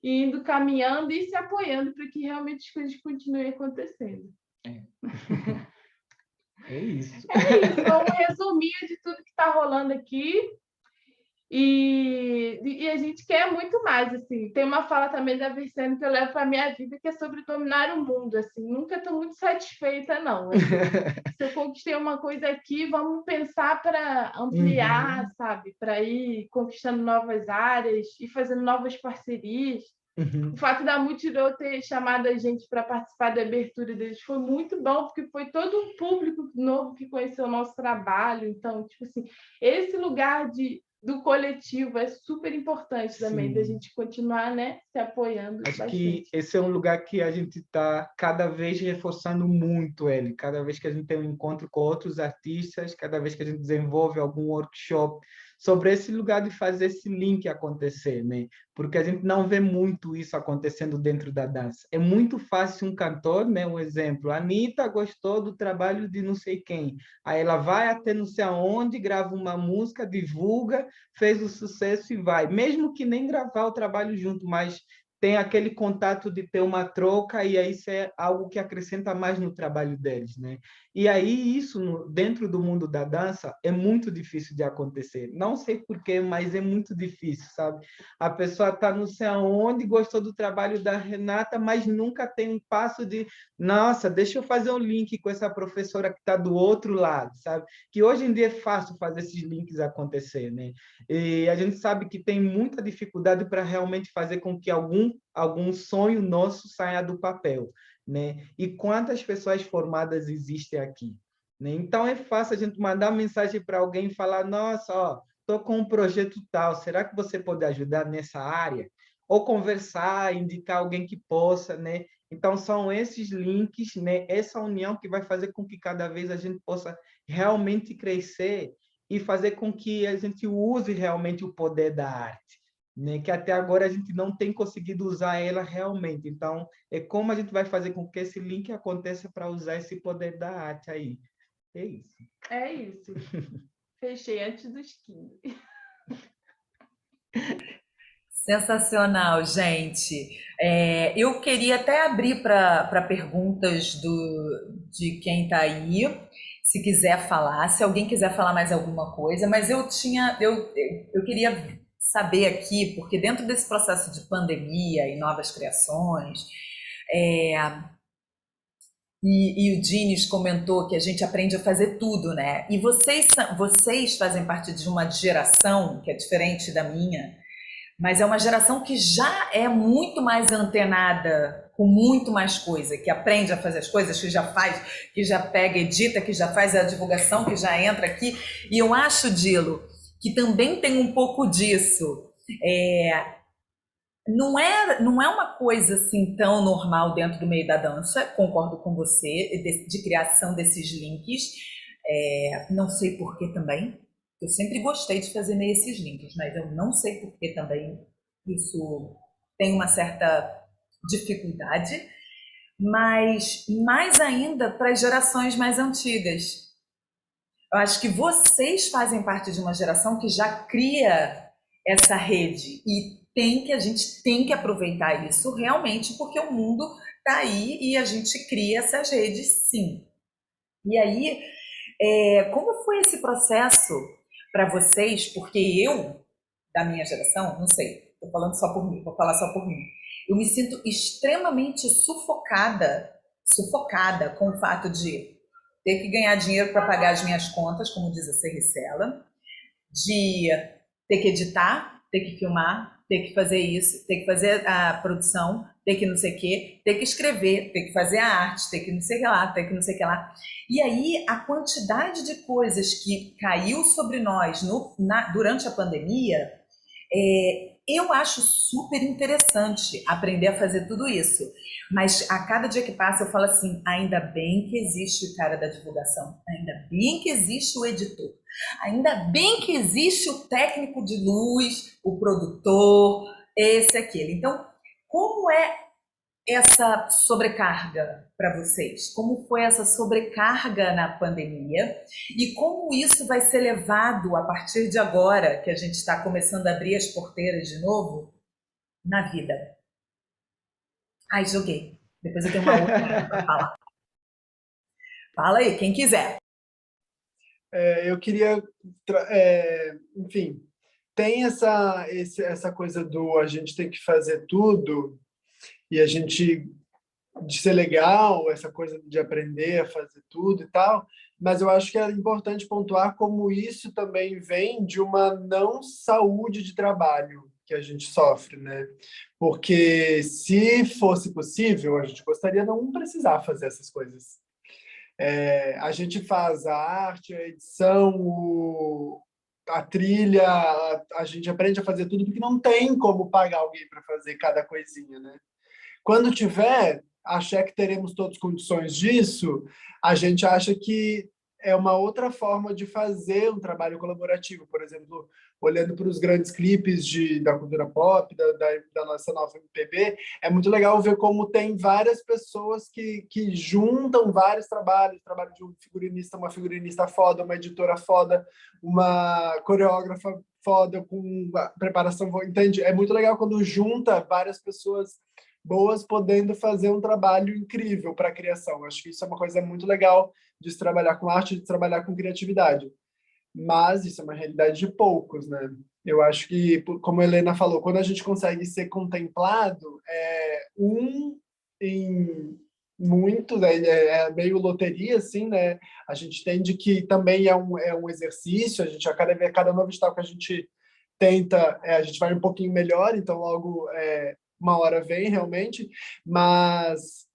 e indo caminhando e se apoiando para que realmente as coisas continuem acontecendo. É isso. Foi um resuminho de tudo que está rolando aqui. E a gente quer muito mais, assim. Tem uma fala também da Vicente que eu levo para a minha vida, que é sobre dominar o mundo, assim. Nunca estou muito satisfeita, não. Assim, se eu conquistei uma coisa aqui, vamos pensar para ampliar, sabe? Para ir conquistando novas áreas e fazendo novas parcerias. O fato da Mutirô ter chamado a gente para participar da abertura deles foi muito bom, porque foi todo um público novo que conheceu o nosso trabalho. Então, tipo assim, esse lugar do coletivo é super importante também, da gente continuar, né, se apoiando Acho bastante. que esse é um lugar que a gente está cada vez reforçando muito ele. Cada vez que a gente tem um encontro com outros artistas, cada vez que a gente desenvolve algum workshop sobre esse lugar de fazer esse link acontecer, né? Porque a gente não vê muito isso acontecendo dentro da dança. É muito fácil um cantor, né? Um exemplo, a Anitta gostou do trabalho de não sei quem, aí ela vai até não sei aonde, grava uma música, divulga, fez o sucesso e vai. Mesmo que nem gravar o trabalho junto, mas tem aquele contato de ter uma troca, e aí isso é algo que acrescenta mais no trabalho deles, né? E aí isso, dentro do mundo da dança, é muito difícil de acontecer. Não sei porquê, mas é muito difícil, sabe? A pessoa está não sei aonde, gostou do trabalho da Renata, mas nunca tem um passo de, nossa, deixa eu fazer um link com essa professora que está do outro lado, sabe? Que hoje em dia é fácil fazer esses links acontecer, né? E a gente sabe que tem muita dificuldade para realmente fazer com que algum sonho nosso saia do papel, né? E quantas pessoas formadas existem aqui, né? Então é fácil a gente mandar mensagem para alguém e falar, nossa, ó, estou com um projeto tal, será que você pode ajudar nessa área? Ou conversar, indicar alguém que possa, né? Então são esses links, né? Essa união que vai fazer com que cada vez a gente possa realmente crescer e fazer com que a gente use realmente o poder da arte, né? Que até agora a gente não tem conseguido usar ela realmente. Então, é como a gente vai fazer com que esse link aconteça para usar esse poder da arte aí. É isso. É isso. Fechei antes dos 15. Sensacional, gente. Eu queria até abrir para perguntas de quem está aí, se quiser falar, se alguém quiser falar mais alguma coisa, mas eu queria saber aqui, porque dentro desse processo de pandemia e novas criações, e o Diniz comentou que a gente aprende a fazer tudo, né? E vocês fazem parte de uma geração que é diferente da minha, mas é uma geração que já é muito mais antenada com muito mais coisa, que aprende a fazer as coisas, que já faz, que já pega, edita, que já faz a divulgação, que já entra aqui. E eu acho, Dilo, que também tem um pouco disso. Não é uma coisa assim tão normal dentro do meio da dança, concordo com você, de criação desses links. Não sei por que também. Eu sempre gostei de fazer meio esses links, mas eu não sei por que também isso tem uma certa dificuldade. Mas mais ainda para as gerações mais antigas. Eu acho que vocês fazem parte de uma geração que já cria essa rede e a gente tem que aproveitar isso realmente, porque o mundo está aí e a gente cria essas redes, sim. E aí, como foi esse processo para vocês? Porque eu, da minha geração, não sei, estou falando só por mim, vou falar só por mim. Eu me sinto extremamente sufocada com o fato de ter que ganhar dinheiro para pagar as minhas contas, como diz a Serricela, de ter que editar, ter que filmar, ter que fazer isso, ter que fazer a produção, ter que não sei o quê, ter que escrever, ter que fazer a arte, ter que não sei o que lá, ter que não sei o que lá. E aí, a quantidade de coisas que caiu sobre nós durante a pandemia, eu acho super interessante aprender a fazer tudo isso. Mas a cada dia que passa eu falo assim, ainda bem que existe o cara da divulgação, ainda bem que existe o editor, ainda bem que existe o técnico de luz, o produtor, esse, aquele. Então, como é essa sobrecarga para vocês? Como foi essa sobrecarga na pandemia? E como isso vai ser levado a partir de agora, que a gente está começando a abrir as porteiras de novo, na vida? Ai, joguei. Depois eu tenho uma outra para falar. Fala aí, quem quiser. Eu queria, enfim, tem essa coisa do a gente tem que fazer tudo e a gente de ser legal, essa coisa de aprender a fazer tudo e tal, mas eu acho que é importante pontuar como isso também vem de uma não saúde de trabalho que a gente sofre, né? Porque se fosse possível, a gente gostaria de não precisar fazer essas coisas. A gente faz a arte, a edição, a trilha, a gente aprende a fazer tudo porque não tem como pagar alguém para fazer cada coisinha, né? Quando tiver, achar que teremos todas condições disso, a gente acha que é uma outra forma de fazer um trabalho colaborativo. Por exemplo, olhando para os grandes clipes da cultura pop, da nossa nova MPB, é muito legal ver como tem várias pessoas que juntam vários trabalhos, trabalho de um figurinista, uma figurinista foda, uma editora foda, uma coreógrafa foda, com preparação, entende? É muito legal quando junta várias pessoas boas podendo fazer um trabalho incrível para a criação. Acho que isso é uma coisa muito legal de se trabalhar com arte, de trabalhar com criatividade. Mas isso é uma realidade de poucos, né? Eu acho que, como a Helena falou, quando a gente consegue ser contemplado, em muitos, é meio loteria, assim, né? A gente entende que também é um exercício, a gente, a cada novo estado que a gente tenta, a gente vai um pouquinho melhor, então logo uma hora vem realmente, mas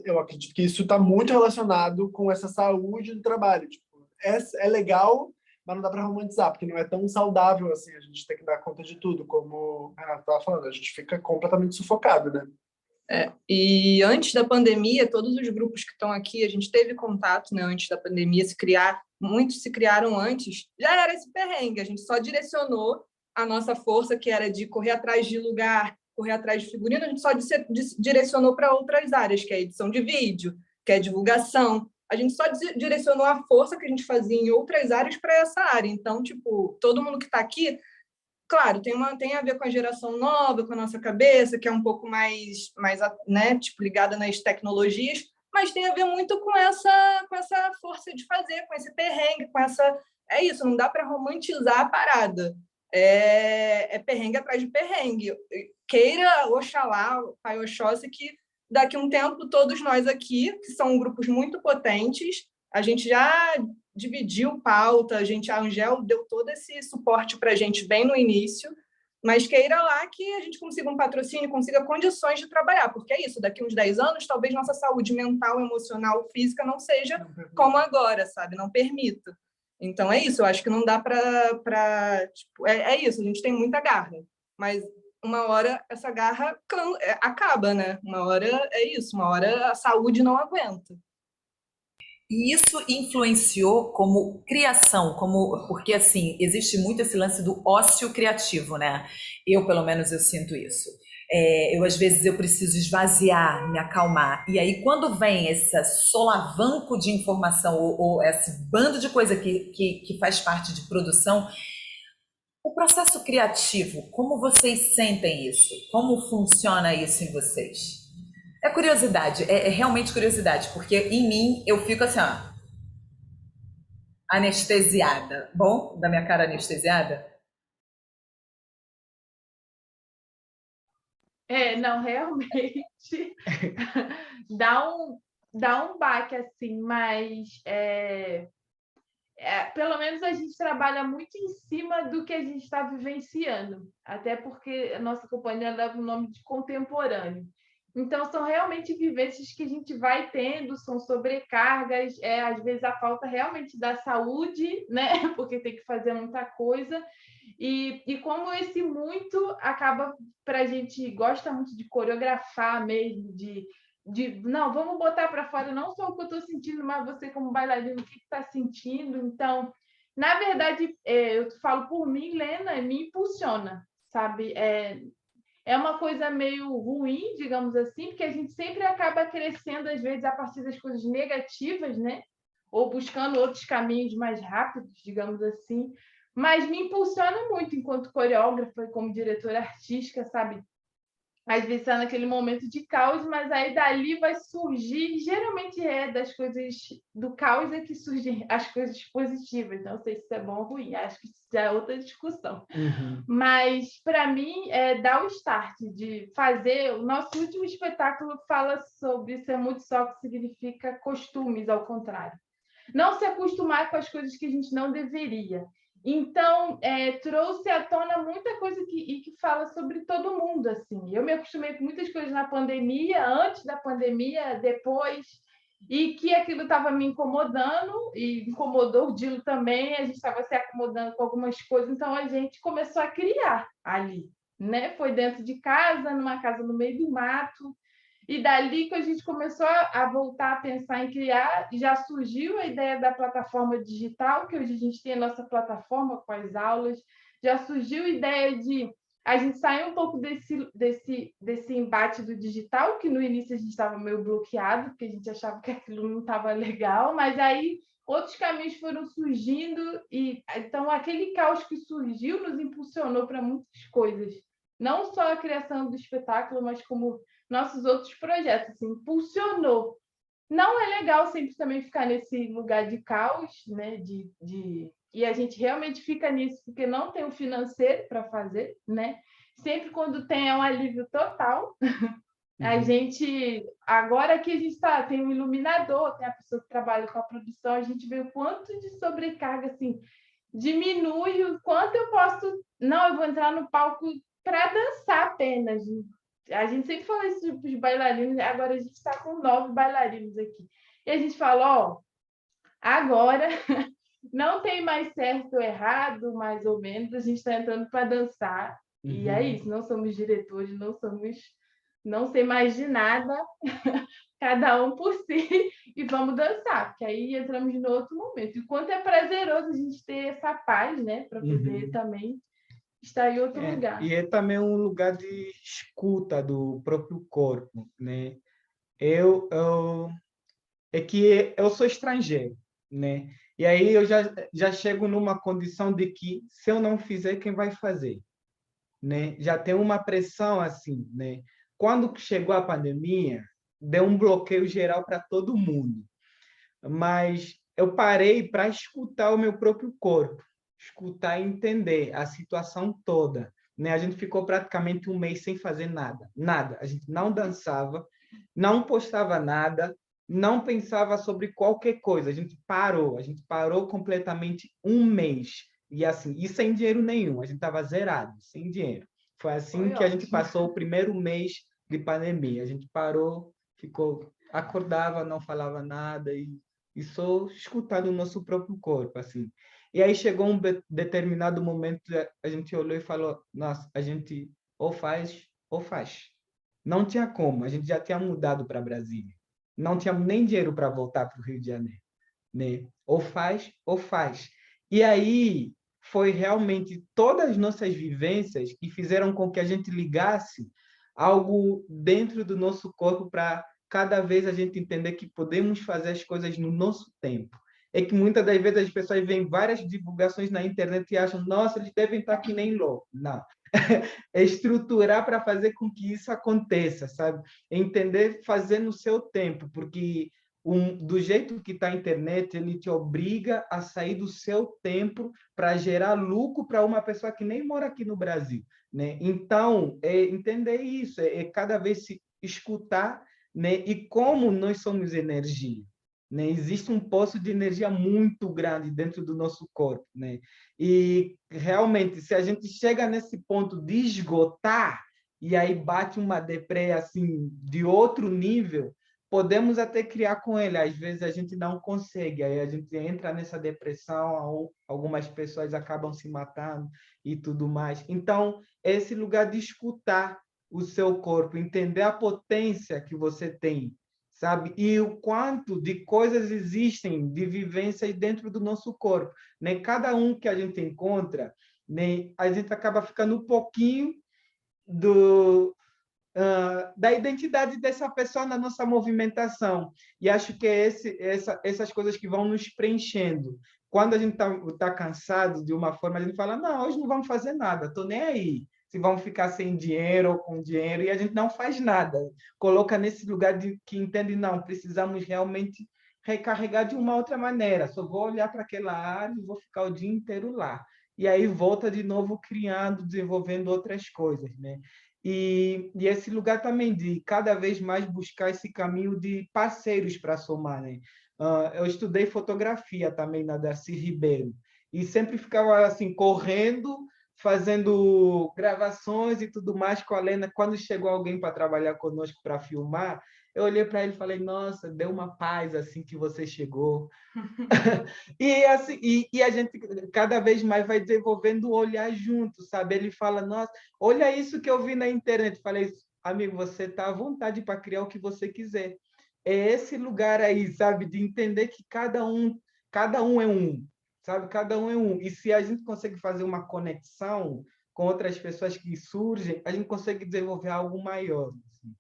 eu acredito que isso está muito relacionado com essa saúde do trabalho. Tipo, é legal, mas não dá para romantizar, porque não é tão saudável assim, a gente tem que dar conta de tudo, como a Renata estava falando, a gente fica completamente sufocado, né? E antes da pandemia, todos os grupos que estão aqui, a gente teve contato, né, antes da pandemia, muitos se criaram antes, já era esse perrengue, a gente só direcionou a nossa força, que era de correr atrás de lugar, correr atrás de figurino, a gente só direcionou para outras áreas, que é edição de vídeo, que é divulgação, a gente só direcionou a força que a gente fazia em outras áreas para essa área. Então, tipo, todo mundo que está aqui, claro, tem a ver com a geração nova, com a nossa cabeça, que é um pouco mais né, tipo, ligada nas tecnologias, mas tem a ver muito com essa força de fazer, com esse perrengue, com essa... É isso, não dá para romantizar a parada. É perrengue atrás de perrengue. Queira, Oxalá, Pai Oxóssi, que daqui a um tempo todos nós aqui, que são grupos muito potentes, a gente já dividiu pauta, a Angel deu todo esse suporte para a gente bem no início, mas queira lá que a gente consiga um patrocínio, consiga condições de trabalhar, porque é isso, daqui a uns 10 anos, talvez nossa saúde mental, emocional, física não seja como agora, sabe? Não permita. Então, é isso, eu acho que não dá para... Tipo, é isso, a gente tem muita garra, mas uma hora essa garra acaba, né? Uma hora é isso, uma hora a saúde não aguenta. E isso influenciou como criação, porque assim, existe muito esse lance do ócio criativo, né? Eu, pelo menos, eu sinto isso. Às vezes, eu preciso esvaziar, me acalmar. E aí, quando vem esse solavanco de informação ou esse bando de coisa que faz parte de produção, o processo criativo, como vocês sentem isso? Como funciona isso em vocês? É curiosidade, é realmente curiosidade, porque em mim eu fico assim, ó, anestesiada. Bom, da minha cara anestesiada? Não, realmente dá um baque assim, mas pelo menos a gente trabalha muito em cima do que a gente está vivenciando, até porque a nossa companhia leva o nome de contemporâneo. Então, são realmente vivências que a gente vai tendo, são sobrecargas, às vezes a falta realmente da saúde, né? Porque tem que fazer muita coisa. E como esse muito acaba para a gente, gosta muito de coreografar mesmo, não, vamos botar para fora não só o que eu estou sentindo, mas você como bailarino, o que está sentindo. Então, na verdade, eu falo por mim, Lena, me impulsiona, sabe? É uma coisa meio ruim, digamos assim, porque a gente sempre acaba crescendo, às vezes, a partir das coisas negativas, né? Ou buscando outros caminhos mais rápidos, digamos assim. Mas me impulsiona muito enquanto coreógrafa e como diretora artística, sabe? Às vezes está naquele momento de caos, mas aí dali vai surgir, geralmente das coisas do caos é que surgem as coisas positivas. Não sei se isso é bom ou ruim, acho que isso já é outra discussão. Mas, para mim, dar o start de fazer... O nosso último espetáculo fala sobre ser muito só, que significa costumes, ao contrário. Não se acostumar com as coisas que a gente não deveria. Então, trouxe à tona muita coisa que fala sobre todo mundo, assim. Eu me acostumei com muitas coisas na pandemia, antes da pandemia, depois, e que aquilo estava me incomodando, e incomodou o Dilo também, a gente estava se acomodando com algumas coisas, então a gente começou a criar ali, né? Foi dentro de casa, numa casa no meio do mato, e dali que a gente começou a voltar a pensar em criar, já surgiu a ideia da plataforma digital, que hoje a gente tem a nossa plataforma com as aulas, já surgiu a ideia de a gente sair um pouco desse embate do digital, que no início a gente estava meio bloqueado, porque a gente achava que aquilo não estava legal, mas aí outros caminhos foram surgindo, e então aquele caos que surgiu nos impulsionou para muitas coisas. Não só a criação do espetáculo, mas como nossos outros projetos, assim, impulsionou. Não é legal sempre também ficar nesse lugar de caos, né? E a gente realmente fica nisso porque não tem o financeiro para fazer, né? Sempre quando tem é um alívio total. A gente, agora que a gente tem um iluminador, tem a pessoa que trabalha com a produção, a gente vê o quanto de sobrecarga, assim, diminui o quanto eu posso... Não, eu vou entrar no palco para dançar apenas. A gente sempre fala isso para os bailarinos, agora a gente está com 9 bailarinos aqui. E a gente fala, ó, agora não tem mais certo ou errado, mais ou menos, a gente está entrando para dançar. E é isso, não somos diretores, não sei mais de nada, cada um por si, e vamos dançar, porque aí entramos no outro momento. E quanto é prazeroso a gente ter essa paz, né, para poder também estar em outro lugar. E é também um lugar de escuta do próprio corpo, né? Eu é que eu sou estrangeiro, né? E aí eu já chego numa condição de que se eu não fizer, quem vai fazer? Né? Já tem uma pressão assim, né? Quando chegou a pandemia, deu um bloqueio geral para todo mundo. Mas eu parei para escutar o meu próprio corpo, escutar e entender a situação toda, né? A gente ficou praticamente um mês sem fazer nada, nada. A gente não dançava, não postava nada, não pensava sobre qualquer coisa. A gente parou completamente um mês. E assim, e sem dinheiro nenhum, a gente estava zerado, sem dinheiro. Foi assim Foi que a gente ótimo. passou o primeiro mês de pandemia. A gente parou, ficou, acordava, não falava nada e só escutando o nosso próprio corpo, assim. E aí chegou um determinado momento, a gente olhou e falou, nossa, a gente ou faz ou faz. Não tinha como, a gente já tinha mudado para Brasília. Não tínhamos nem dinheiro para voltar para o Rio de Janeiro, né? Ou faz ou faz. E aí foi realmente todas as nossas vivências que fizeram com que a gente ligasse algo dentro do nosso corpo para cada vez a gente entender que podemos fazer as coisas no nosso tempo. É que muitas das vezes as pessoas veem várias divulgações na internet e acham, nossa, eles devem estar que nem louco. Não. É estruturar para fazer com que isso aconteça, sabe? É entender fazer no seu tempo, porque do jeito que está a internet, ele te obriga a sair do seu tempo para gerar lucro para uma pessoa que nem mora aqui no Brasil, né? Então, é entender isso, é cada vez se escutar, né? E como nós somos energia, né? Existe um poço de energia muito grande dentro do nosso corpo, né? E realmente, se a gente chega nesse ponto de esgotar e aí bate uma deprê assim de outro nível, podemos até criar com ele. Às vezes a gente não consegue, aí a gente entra nessa depressão, algumas pessoas acabam se matando e tudo mais. Então, esse lugar de escutar o seu corpo, entender a potência que você tem, sabe? E o quanto de coisas existem, de vivências dentro do nosso corpo, né? Cada um que a gente encontra, né? A gente acaba ficando um pouquinho da identidade dessa pessoa na nossa movimentação. E acho que é essas coisas que vão nos preenchendo. Quando a gente tá cansado de uma forma, a gente fala, não, hoje não vamos fazer nada, estou nem aí. Se vão ficar sem dinheiro ou com dinheiro, e a gente não faz nada. Coloca nesse lugar de que entende, não, precisamos realmente recarregar de uma outra maneira. Só vou olhar para aquela área e vou ficar o dia inteiro lá. E aí volta de novo criando, desenvolvendo outras coisas, né? E esse lugar também de cada vez mais buscar esse caminho de parceiros para somar, né? Eu estudei fotografia também na Darcy Ribeiro e sempre ficava assim correndo, fazendo gravações e tudo mais com a Lena. Quando chegou alguém para trabalhar conosco para filmar, eu olhei para ele e falei: nossa, deu uma paz assim que você chegou. E, assim, e a gente cada vez mais vai desenvolvendo o olhar junto, sabe? Ele fala, nossa, olha isso que eu vi na internet. Falei, amigo, você está à vontade para criar o que você quiser. É esse lugar aí, sabe? De entender que cada um é um, sabe? Cada um é um. E se a gente consegue fazer uma conexão com outras pessoas que surgem, a gente consegue desenvolver algo maior. Assim.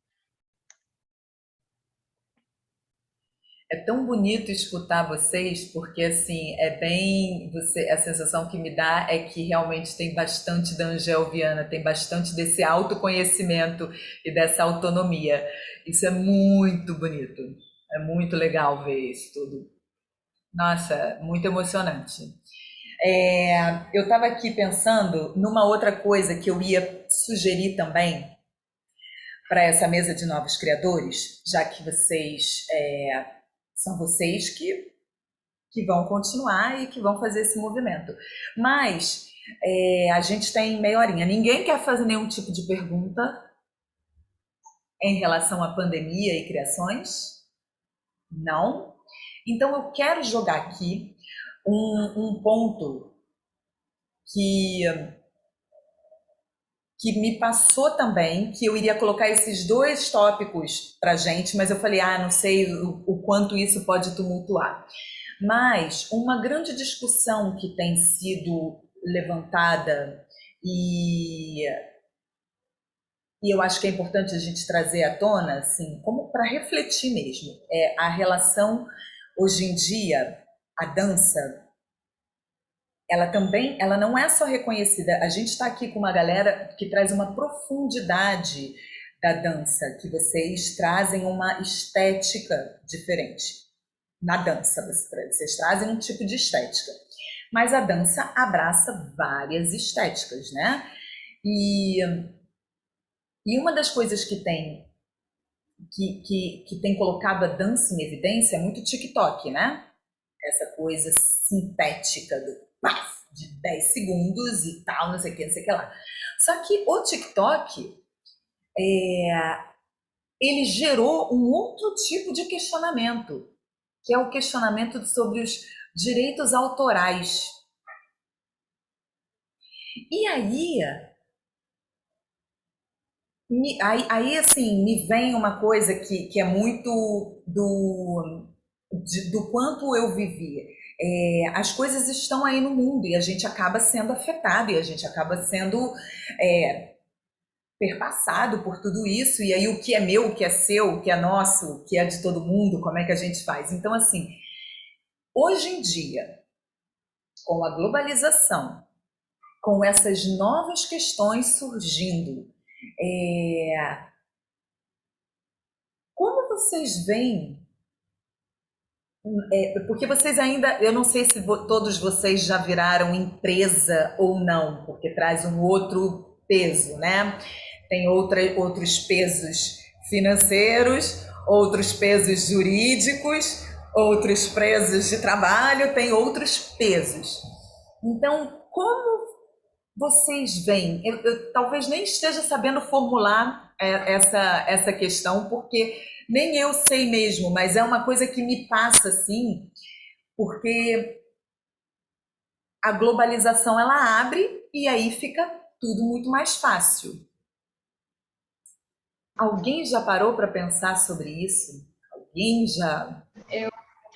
É tão bonito escutar vocês, porque assim, é bem, a sensação que me dá é que realmente tem bastante da Angel Viana, tem bastante desse autoconhecimento e dessa autonomia. Isso é muito bonito. É muito legal ver isso tudo. Nossa, muito emocionante. Eu estava aqui pensando numa outra coisa que eu ia sugerir também para essa mesa de novos criadores, já que são vocês que vão continuar e que vão fazer esse movimento. Mas a gente tem meia horinha. Ninguém quer fazer nenhum tipo de pergunta em relação à pandemia e criações? Não? Então eu quero jogar aqui um ponto que me passou também, que eu iria colocar esses dois tópicos para a gente, mas eu falei, não sei o quanto isso pode tumultuar. Mas uma grande discussão que tem sido levantada e e eu acho que é importante a gente trazer à tona, assim, como para refletir mesmo, a relação, hoje em dia, a dança, ela não é só reconhecida, a gente está aqui com uma galera que traz uma profundidade da dança, que vocês trazem uma estética diferente. Na dança, vocês trazem um tipo de estética. Mas a dança abraça várias estéticas, né? E uma das coisas que tem colocado a dança em evidência é muito o TikTok, né? Essa coisa sintética de 10 segundos e tal, não sei o que, não sei o que lá. Só que o TikTok, ele gerou um outro tipo de questionamento, que é o questionamento sobre os direitos autorais. E aí assim, me vem uma coisa que é muito do quanto eu vivi. As coisas estão aí no mundo e a gente acaba sendo afetado e a gente acaba sendo perpassado por tudo isso. E aí o que é meu, o que é seu, o que é nosso, o que é de todo mundo, como é que a gente faz? Então, assim, hoje em dia, com a globalização, com essas novas questões surgindo, como vocês veem? Porque vocês ainda, eu não sei se todos vocês já viraram empresa ou não, porque traz um outro peso, né? Tem outros pesos financeiros, outros pesos jurídicos, outros pesos de trabalho, tem outros pesos. Então, como vocês veem? Eu talvez nem esteja sabendo formular essa questão, porque nem eu sei mesmo, mas é uma coisa que me passa assim, porque a globalização ela abre e aí fica tudo muito mais fácil. Alguém já parou para pensar sobre isso? Alguém já?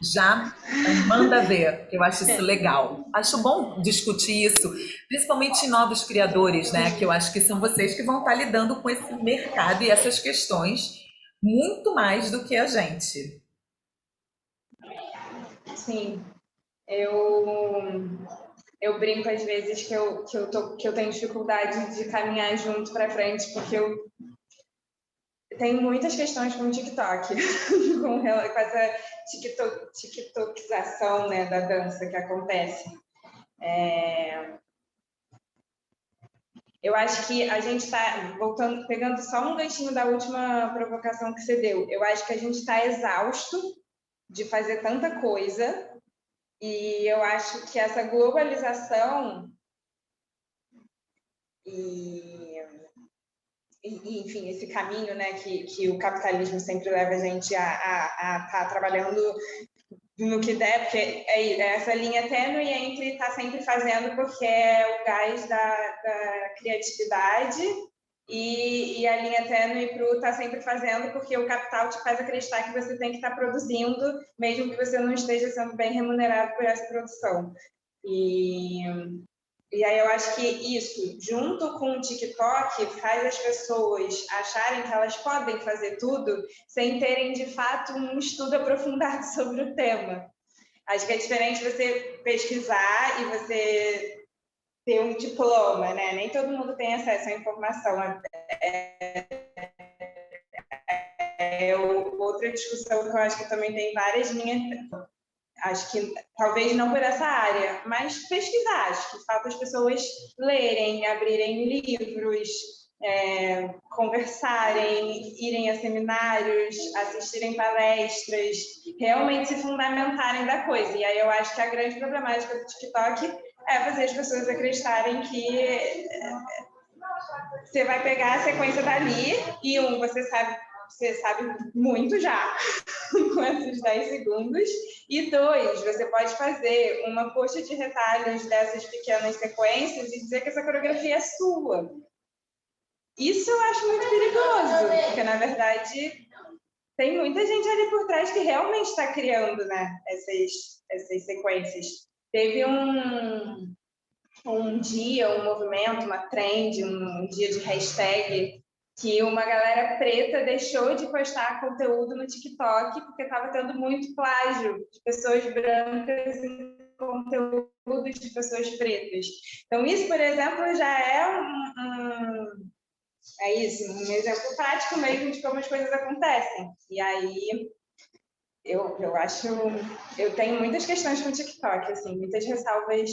Já? Então manda ver, que eu acho isso legal. Acho bom discutir isso, principalmente novos criadores, né? Que eu acho que são vocês que vão estar lidando com esse mercado e essas questões muito mais do que a gente. Sim, eu brinco às vezes que eu tenho dificuldade de caminhar junto para frente, porque eu tenho muitas questões com o TikTok, com essa tiktokização, né, da dança que acontece. Eu acho que a gente está voltando, pegando só um ganchinho da última provocação que você deu. Eu acho que a gente está exausto de fazer tanta coisa e eu acho que essa globalização enfim, esse caminho, né, que o capitalismo sempre leva a gente a estar trabalhando no que der, porque é essa linha tênue entre estar sempre fazendo porque é o gás da criatividade e a linha tênue para o estar sempre fazendo porque o capital te faz acreditar que você tem que estar produzindo, mesmo que você não esteja sendo bem remunerado por essa produção. E aí eu acho que isso, junto com o TikTok, faz as pessoas acharem que elas podem fazer tudo sem terem, de fato, um estudo aprofundado sobre o tema. Acho que é diferente você pesquisar e você ter um diploma, né? Nem todo mundo tem acesso à informação. É outra discussão que eu acho que também tem várias linhas. Acho que talvez não por essa área, mas pesquisar. Acho que falta as pessoas lerem, abrirem livros, conversarem, irem a seminários, assistirem palestras, realmente se fundamentarem da coisa. E aí eu acho que a grande problemática do TikTok é fazer as pessoas acreditarem que você vai pegar a sequência dali e você sabe muito já com esses 10 segundos. E 2, você pode fazer uma coxa de retalhos dessas pequenas sequências e dizer que essa coreografia é sua. Isso eu acho muito perigoso, porque, na verdade, tem muita gente ali por trás que realmente está criando, né, essas sequências. Teve um dia, um movimento, uma trend, um dia de hashtag que uma galera preta deixou de postar conteúdo no TikTok porque estava tendo muito plágio de pessoas brancas em conteúdos de pessoas pretas. Então, isso, por exemplo, já é é isso, um exemplo prático mesmo de como as coisas acontecem. E aí, eu acho... Eu tenho muitas questões com o TikTok, assim, muitas ressalvas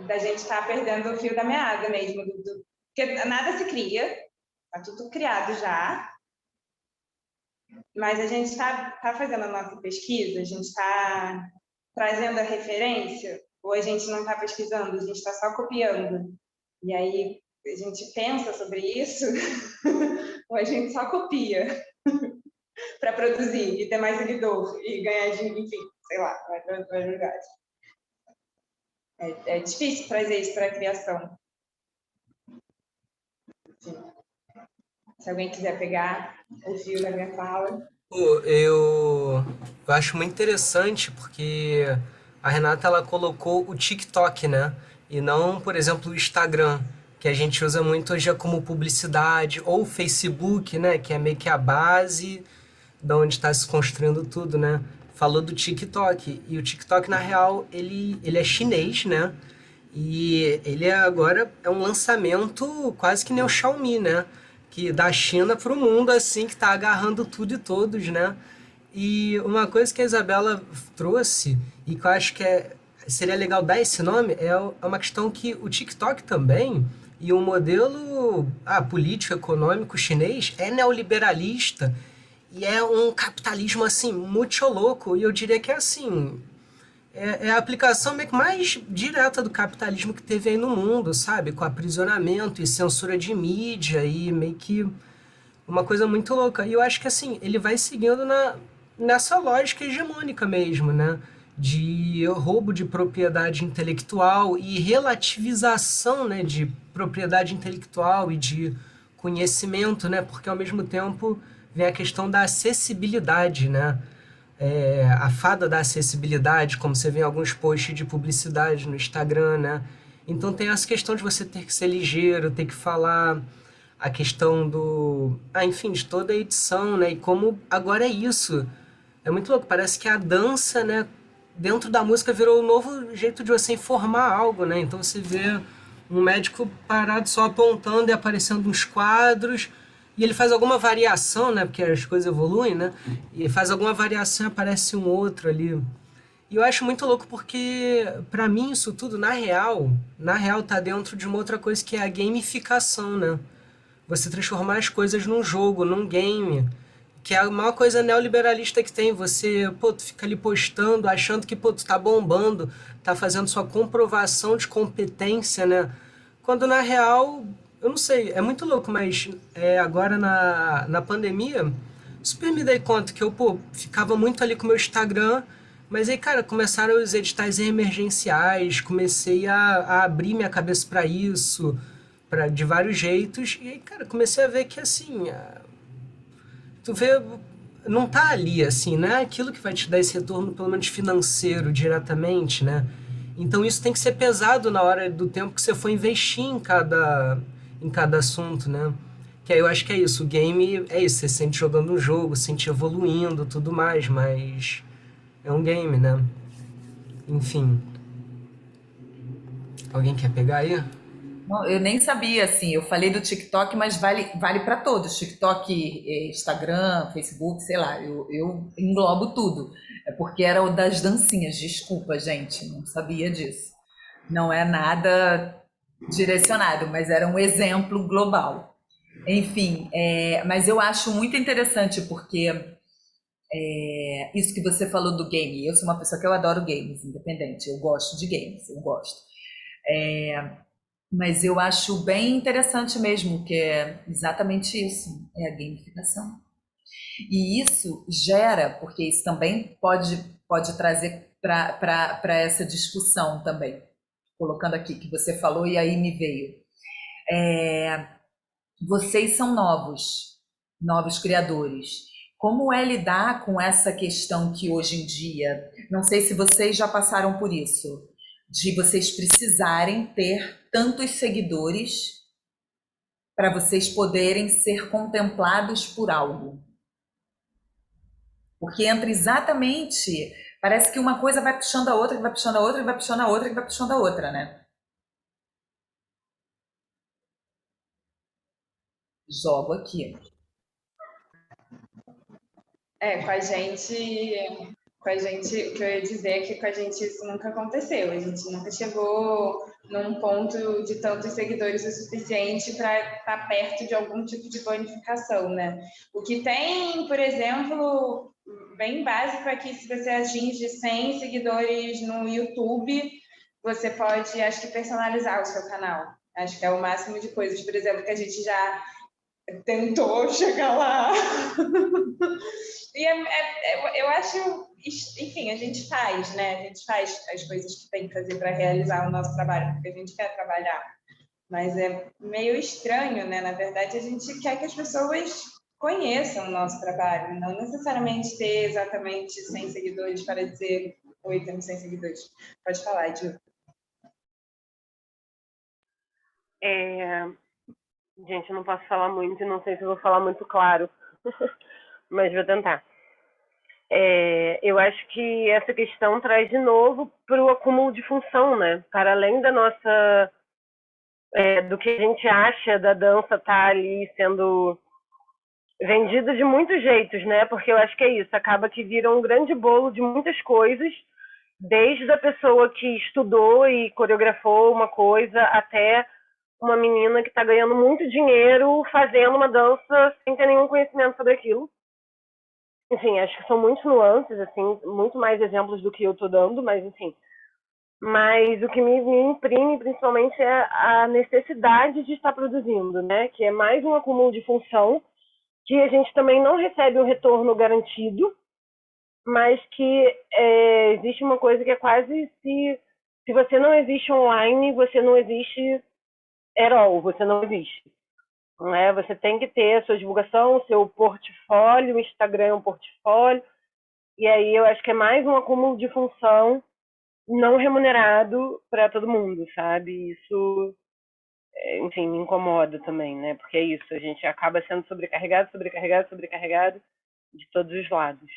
da gente estar perdendo o fio da meada mesmo, porque nada se cria, está tudo criado já, mas a gente está fazendo a nossa pesquisa, a gente está trazendo a referência, ou a gente não está pesquisando, a gente está só copiando. E aí a gente pensa sobre isso, ou a gente só copia para produzir e ter mais seguidor e ganhar dinheiro, enfim, sei lá, vai para lugares. É difícil trazer isso para a criação. Enfim. Se alguém quiser pegar o fio da minha fala. Eu acho muito interessante porque a Renata ela colocou o TikTok, né? E não, por exemplo, o Instagram, que a gente usa muito hoje como publicidade, ou o Facebook, né? Que é meio que a base de onde está se construindo tudo, né? Falou do TikTok. E o TikTok, na real, ele é chinês, né? E ele agora é um lançamento quase que nem o Xiaomi, né? Que da China para o mundo, assim, que está agarrando tudo e todos, né? E uma coisa que a Isabela trouxe, e que eu acho que seria legal dar esse nome, é uma questão que o TikTok também, e o modelo político, econômico chinês, é neoliberalista, e é um capitalismo, assim, muito louco, e eu diria que é assim... É a aplicação meio que mais direta do capitalismo que teve aí no mundo, sabe? Com aprisionamento e censura de mídia e meio que uma coisa muito louca. E eu acho que, assim, ele vai seguindo nessa lógica hegemônica mesmo, né? De roubo de propriedade intelectual e relativização, né? De propriedade intelectual e de conhecimento, né? Porque, ao mesmo tempo, vem a questão da acessibilidade, né? A fada da acessibilidade, como você vê em alguns posts de publicidade no Instagram, né? Então tem essa questão de você ter que ser ligeiro, ter que falar a questão enfim, de toda a edição, né? E como agora é isso. É muito louco, parece que a dança, né, dentro da música virou um novo jeito de você informar algo, né? Então você vê um médico parado só apontando e aparecendo uns quadros, e ele faz alguma variação, né? Porque as coisas evoluem, né? E faz alguma variação e aparece um outro ali. E eu acho muito louco porque, pra mim, isso tudo, na real, tá dentro de uma outra coisa que é a gamificação, né? Você transformar as coisas num jogo, num game, que é a maior coisa neoliberalista que tem. Você, tu fica ali postando, achando que, tu tá bombando, tá fazendo sua comprovação de competência, né? Quando, na real... Eu não sei, é muito louco, mas agora na pandemia, super me dei conta que eu, ficava muito ali com o meu Instagram, mas aí, cara, começaram os editais emergenciais, comecei a abrir minha cabeça para isso, de vários jeitos, e aí, cara, comecei a ver que, assim, tu vê, não tá ali, assim, não é aquilo que vai te dar esse retorno, pelo menos financeiro, diretamente, né? Então isso tem que ser pesado na hora do tempo que você for investir em cada assunto, né? Que aí eu acho que é isso, o game é isso, você sente jogando um jogo, sente evoluindo, tudo mais, mas é um game, né? Enfim. Alguém quer pegar aí? Não, eu nem sabia, assim, eu falei do TikTok, mas vale para todos, TikTok, Instagram, Facebook, sei lá, eu englobo tudo, é porque era o das dancinhas, desculpa, gente, não sabia disso, não é nada direcionado, mas era um exemplo global. Enfim, mas eu acho muito interessante porque isso que você falou do game, eu sou uma pessoa que eu adoro games, independente, eu gosto de games, eu gosto. Mas eu acho bem interessante mesmo, que é exatamente isso, é a gamificação. E isso gera, porque isso também pode trazer para essa discussão também, colocando aqui que você falou e aí me veio. Vocês são novos criadores. Como é lidar com essa questão que hoje em dia, não sei se vocês já passaram por isso, de vocês precisarem ter tantos seguidores para vocês poderem ser contemplados por algo. Porque entra exatamente, parece que uma coisa vai puxando a outra, que vai puxando a outra, que vai puxando a outra, que vai puxando a outra, né? Jogo aqui. Com a gente, o que eu ia dizer é que com a gente isso nunca aconteceu. A gente nunca chegou num ponto de tantos seguidores o suficiente para estar perto de algum tipo de bonificação, né? O que tem, por exemplo, bem básico é que se você atinge 100 seguidores no YouTube, você pode, acho que, personalizar o seu canal. Acho que é o máximo de coisas, por exemplo, que a gente já tentou chegar lá. E eu acho, enfim, a gente faz, né? A gente faz as coisas que tem que fazer para realizar o nosso trabalho, porque a gente quer trabalhar. Mas é meio estranho, né? Na verdade, a gente quer que as pessoas conheçam o nosso trabalho, não necessariamente ter exatamente 100 seguidores para dizer: oi, temos 100 seguidores. Pode falar, Ju. Gente, eu não posso falar muito, não sei se eu vou falar muito claro, mas vou tentar. Eu acho que essa questão traz de novo para o acúmulo de função, né? Para além da nossa, do que a gente acha da dança tá ali sendo vendida de muitos jeitos, né? Porque eu acho que é isso, acaba que vira um grande bolo de muitas coisas, desde a pessoa que estudou e coreografou uma coisa até uma menina que está ganhando muito dinheiro fazendo uma dança sem ter nenhum conhecimento sobre aquilo. Enfim, acho que são muitos nuances, assim, muito mais exemplos do que eu estou dando, mas enfim. Mas o que me imprime principalmente é a necessidade de estar produzindo, né? Que é mais um acúmulo de função, que a gente também não recebe um retorno garantido, mas que existe uma coisa que é quase se você não existe online, você não existe at all, você não existe. Né? Você tem que ter a sua divulgação, o seu portfólio, o Instagram é um portfólio, e aí eu acho que é mais um acúmulo de função não remunerado para todo mundo, sabe? Isso, enfim, me incomoda também, né? Porque é isso, a gente acaba sendo sobrecarregado de todos os lados.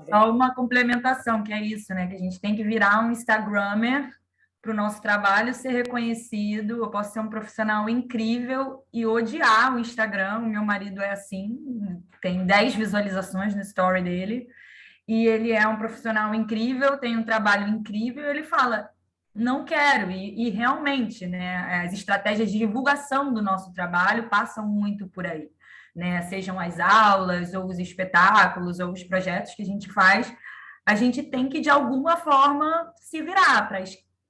Só uma complementação, que é isso, né? Que a gente tem que virar um Instagrammer para o nosso trabalho ser reconhecido. Eu posso ser um profissional incrível e odiar o Instagram. O meu marido é assim, tem 10 visualizações no story dele, e ele é um profissional incrível, tem um trabalho incrível, e ele fala: não quero, e realmente, né, as estratégias de divulgação do nosso trabalho passam muito por aí, né, sejam as aulas, ou os espetáculos, ou os projetos que a gente faz, a gente tem que, de alguma forma, se virar para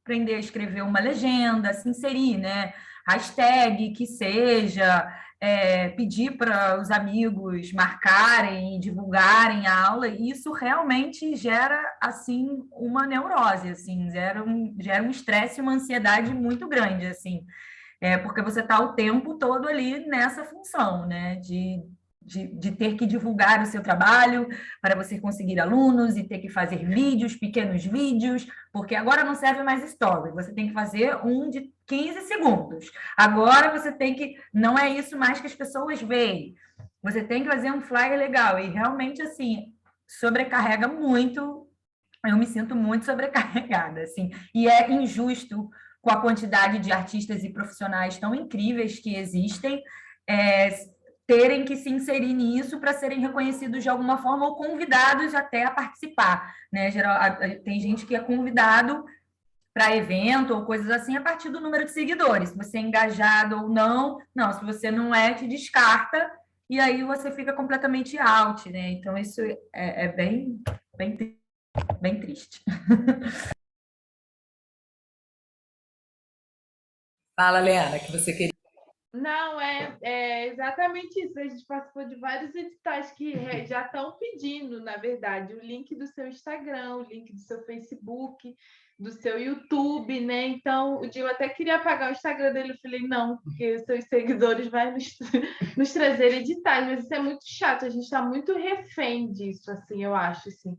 aprender a escrever uma legenda, se inserir, né, hashtag que seja, pedir para os amigos marcarem e divulgarem a aula, e isso realmente gera, assim, uma neurose, assim, gera um estresse e uma ansiedade muito grande, assim, porque você está o tempo todo ali nessa função, né, de ter que divulgar o seu trabalho para você conseguir alunos e ter que fazer vídeos, pequenos vídeos, porque agora não serve mais story, você tem que fazer um de 15 segundos. Agora você tem que... Não é isso mais que as pessoas veem. Você tem que fazer um flyer legal e realmente, assim, sobrecarrega muito. Eu me sinto muito sobrecarregada, assim, e é injusto com a quantidade de artistas e profissionais tão incríveis que existem, terem que se inserir nisso para serem reconhecidos de alguma forma ou convidados até a participar, né? Tem gente que é convidado para evento ou coisas assim a partir do número de seguidores, se você é engajado ou não. Não, se você não é, te descarta, e aí você fica completamente out, né? Então isso é bem triste. Fala, Leana, que você queria. Não, é exatamente isso. A gente participou de vários editais que já estão pedindo, na verdade, o link do seu Instagram, o link do seu Facebook, do seu YouTube, né? Então, o Dio até queria apagar o Instagram dele. Eu falei: não, porque os seus seguidores vão nos trazer editais, mas isso é muito chato. A gente está muito refém disso, assim, eu acho, assim.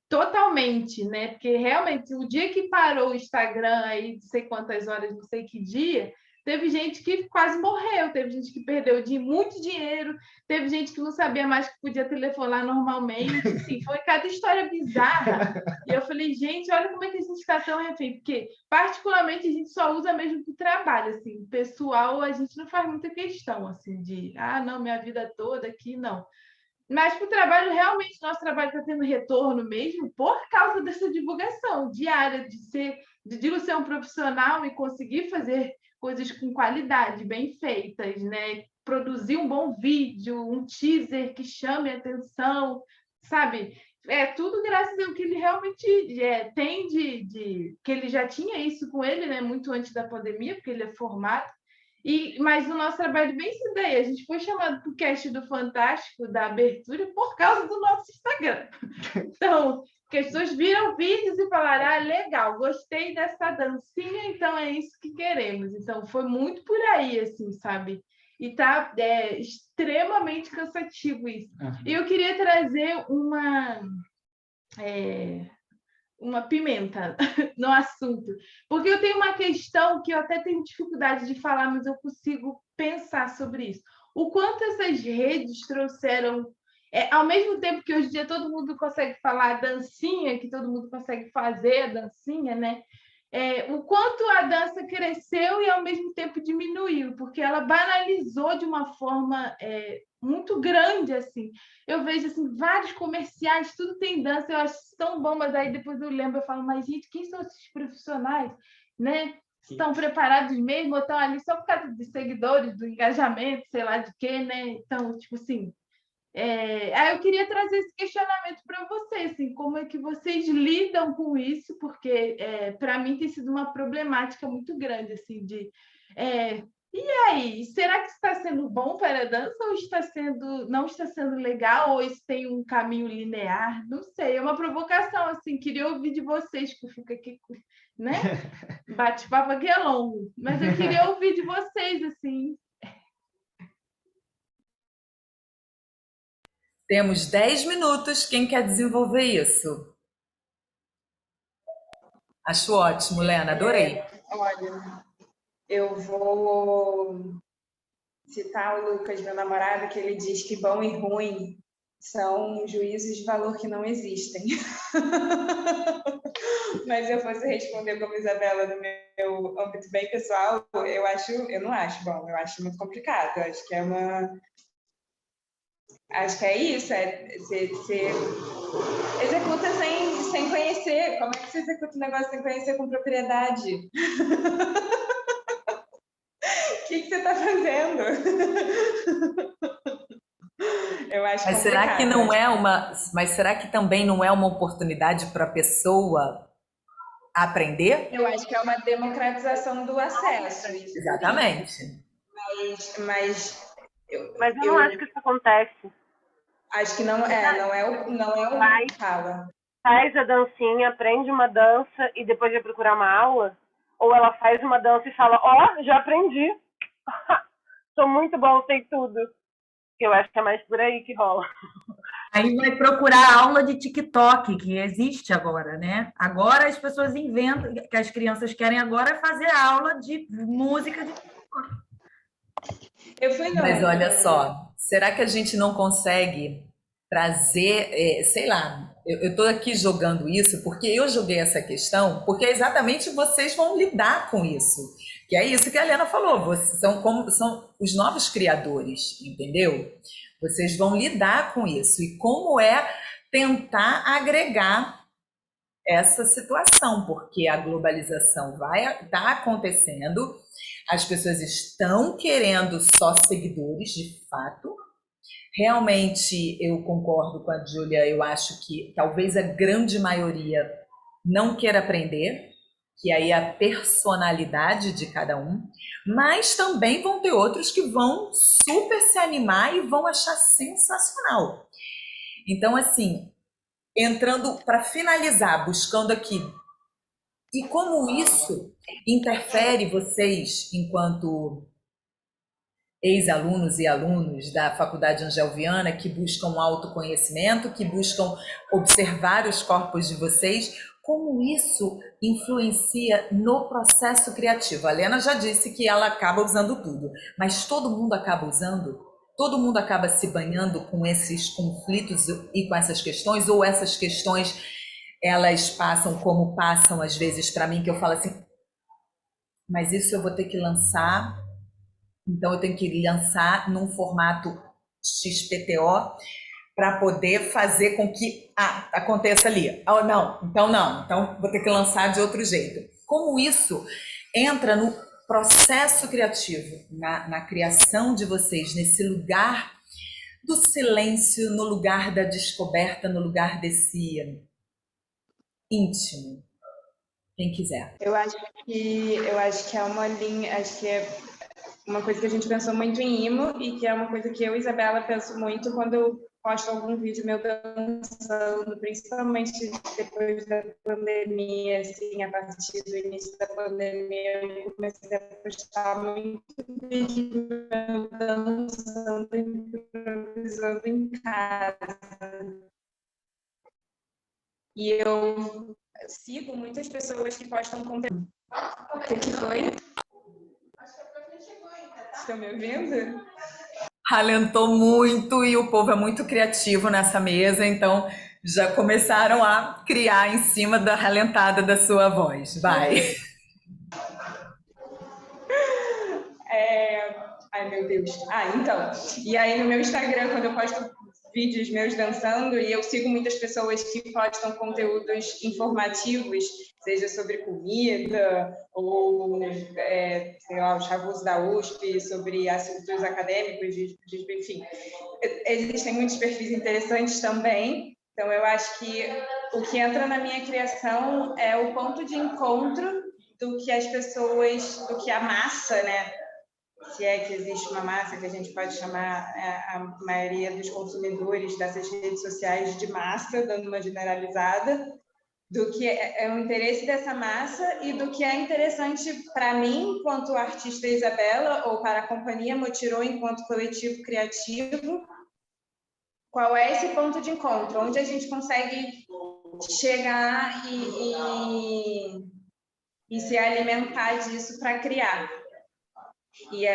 Totalmente, né? Porque realmente o dia que parou o Instagram aí, não sei quantas horas, não sei que dia, teve gente que quase morreu, teve gente que perdeu muito dinheiro, teve gente que não sabia mais que podia telefonar normalmente, assim, foi cada história bizarra. E eu falei, gente, olha como é que a gente está tão refém, porque particularmente a gente só usa mesmo para o trabalho, assim, pessoal a gente não faz muita questão, assim, de, não, minha vida toda aqui, não. Mas para o trabalho, realmente, nosso trabalho está tendo retorno mesmo por causa dessa divulgação diária, de ser um profissional e conseguir fazer coisas com qualidade, bem feitas, né? Produzir um bom vídeo, um teaser que chame a atenção, sabe? É tudo graças ao que ele realmente tem que ele já tinha isso com ele, né? Muito antes da pandemia, porque ele é formado. Mas o nosso trabalho bem isso daí. A gente foi chamado para o cast do Fantástico, da abertura, por causa do nosso Instagram. Então, as pessoas viram vídeos e falaram, legal, gostei dessa dancinha, então é isso que queremos. Então, foi muito por aí, assim, sabe? E tá extremamente cansativo isso. E eu queria trazer uma pimenta no assunto, porque eu tenho uma questão que eu até tenho dificuldade de falar, mas eu consigo pensar sobre isso. O quanto essas redes trouxeram, ao mesmo tempo que hoje em dia todo mundo consegue falar a dancinha, que todo mundo consegue fazer a dancinha, né? O quanto a dança cresceu e ao mesmo tempo diminuiu, porque ela banalizou de uma forma muito grande, assim. Eu vejo assim, vários comerciais, tudo tem dança, eu acho isso tão bom, mas aí depois eu lembro, eu falo, mas gente, quem são esses profissionais, né? Estão preparados mesmo ou estão ali só por causa dos seguidores, do engajamento, sei lá de quê, né? Então, tipo assim, aí eu queria trazer esse questionamento para vocês, assim, como é que vocês lidam com isso, porque para mim tem sido uma problemática muito grande, assim, e aí, será que está sendo bom para a dança ou não está sendo legal, ou isso tem um caminho linear? Não sei, é uma provocação, assim, queria ouvir de vocês, que eu fico aqui, né? Bate-papo aqui é longo, mas eu queria ouvir de vocês, assim. Temos 10 minutos. Quem quer desenvolver isso? Acho ótimo, Lena. Adorei. Olha, eu vou citar o Lucas, meu namorado, que ele diz que bom e ruim são juízos de valor que não existem. Mas se eu fosse responder como Isabela no meu âmbito bem pessoal, eu não acho bom, eu acho muito complicado. Eu acho que Acho que é isso, você executa sem conhecer. Como é que você executa um negócio sem conhecer com propriedade? O que você está fazendo? Eu acho Mas será que não mas será que também não é uma oportunidade para a pessoa aprender? Eu acho que é uma democratização do acesso. Exatamente. Mas eu não acho que isso acontece. Acho que não é o fala. Faz a dancinha, aprende uma dança e depois vai procurar uma aula? Ou ela faz uma dança e fala, já aprendi. Sou muito bom, sei tudo. Eu acho que é mais por aí que rola. Aí vai procurar aula de TikTok, que existe agora, né? Agora as pessoas inventam, que as crianças querem agora fazer aula de música de TikTok. Mas olha só, será que a gente não consegue trazer, sei lá, eu estou aqui jogando isso porque eu joguei essa questão, porque exatamente vocês vão lidar com isso. Que é isso que a Helena falou, vocês são os novos criadores, entendeu? Vocês vão lidar com isso. E como é tentar agregar essa situação, porque a globalização está acontecendo, as pessoas estão querendo só seguidores, de fato. Realmente, eu concordo com a Júlia, eu acho que talvez a grande maioria não queira aprender, que aí é a personalidade de cada um, mas também vão ter outros que vão super se animar e vão achar sensacional. Então, assim, entrando para finalizar, buscando aqui, e como isso interfere vocês enquanto ex-alunos e alunos da Faculdade Angel Viana que buscam autoconhecimento, que buscam observar os corpos de vocês, como isso influencia no processo criativo. A Lena já disse que ela acaba usando tudo, mas todo mundo acaba usando? Todo mundo acaba se banhando com esses conflitos e com essas questões, ou essas questões elas passam como passam às vezes para mim, que eu falo assim, mas isso eu vou ter que lançar, então eu tenho que lançar num formato XPTO para poder fazer com que aconteça ali. Então vou ter que lançar de outro jeito. Como isso entra no processo criativo, na criação de vocês, nesse lugar do silêncio, no lugar da descoberta, no lugar desse íntimo? Quem quiser. Eu acho que é uma linha, acho que é uma coisa que a gente pensou muito em IMO e que é uma coisa que eu e Isabela penso muito quando eu posto algum vídeo meu dançando, principalmente depois da pandemia, assim, a partir do início da pandemia, eu comecei a postar muito vídeo meu dançando, improvisando em casa. E eu sigo muitas pessoas que postam conteúdo. O que foi? Estão me ouvindo? Ralentou muito e o povo é muito criativo nessa mesa, então já começaram a criar em cima da ralentada da sua voz. Vai. Ai, meu Deus. Então. E aí no meu Instagram, quando eu posto vídeos meus dançando, e eu sigo muitas pessoas que postam conteúdos informativos, seja sobre comida, ou, sei lá, os chavos da USP, sobre assuntos acadêmicos, enfim. Existem muitos perfis interessantes também, então eu acho que o que entra na minha criação é o ponto de encontro do que as pessoas, do que a massa, né? Se é que existe uma massa que a gente pode chamar a maioria dos consumidores dessas redes sociais de massa, dando uma generalizada, do que é o interesse dessa massa e do que é interessante para mim, enquanto artista Isabela, ou para a companhia Motirô, enquanto coletivo criativo. Qual é esse ponto de encontro? Onde a gente consegue chegar e se alimentar disso para criar? E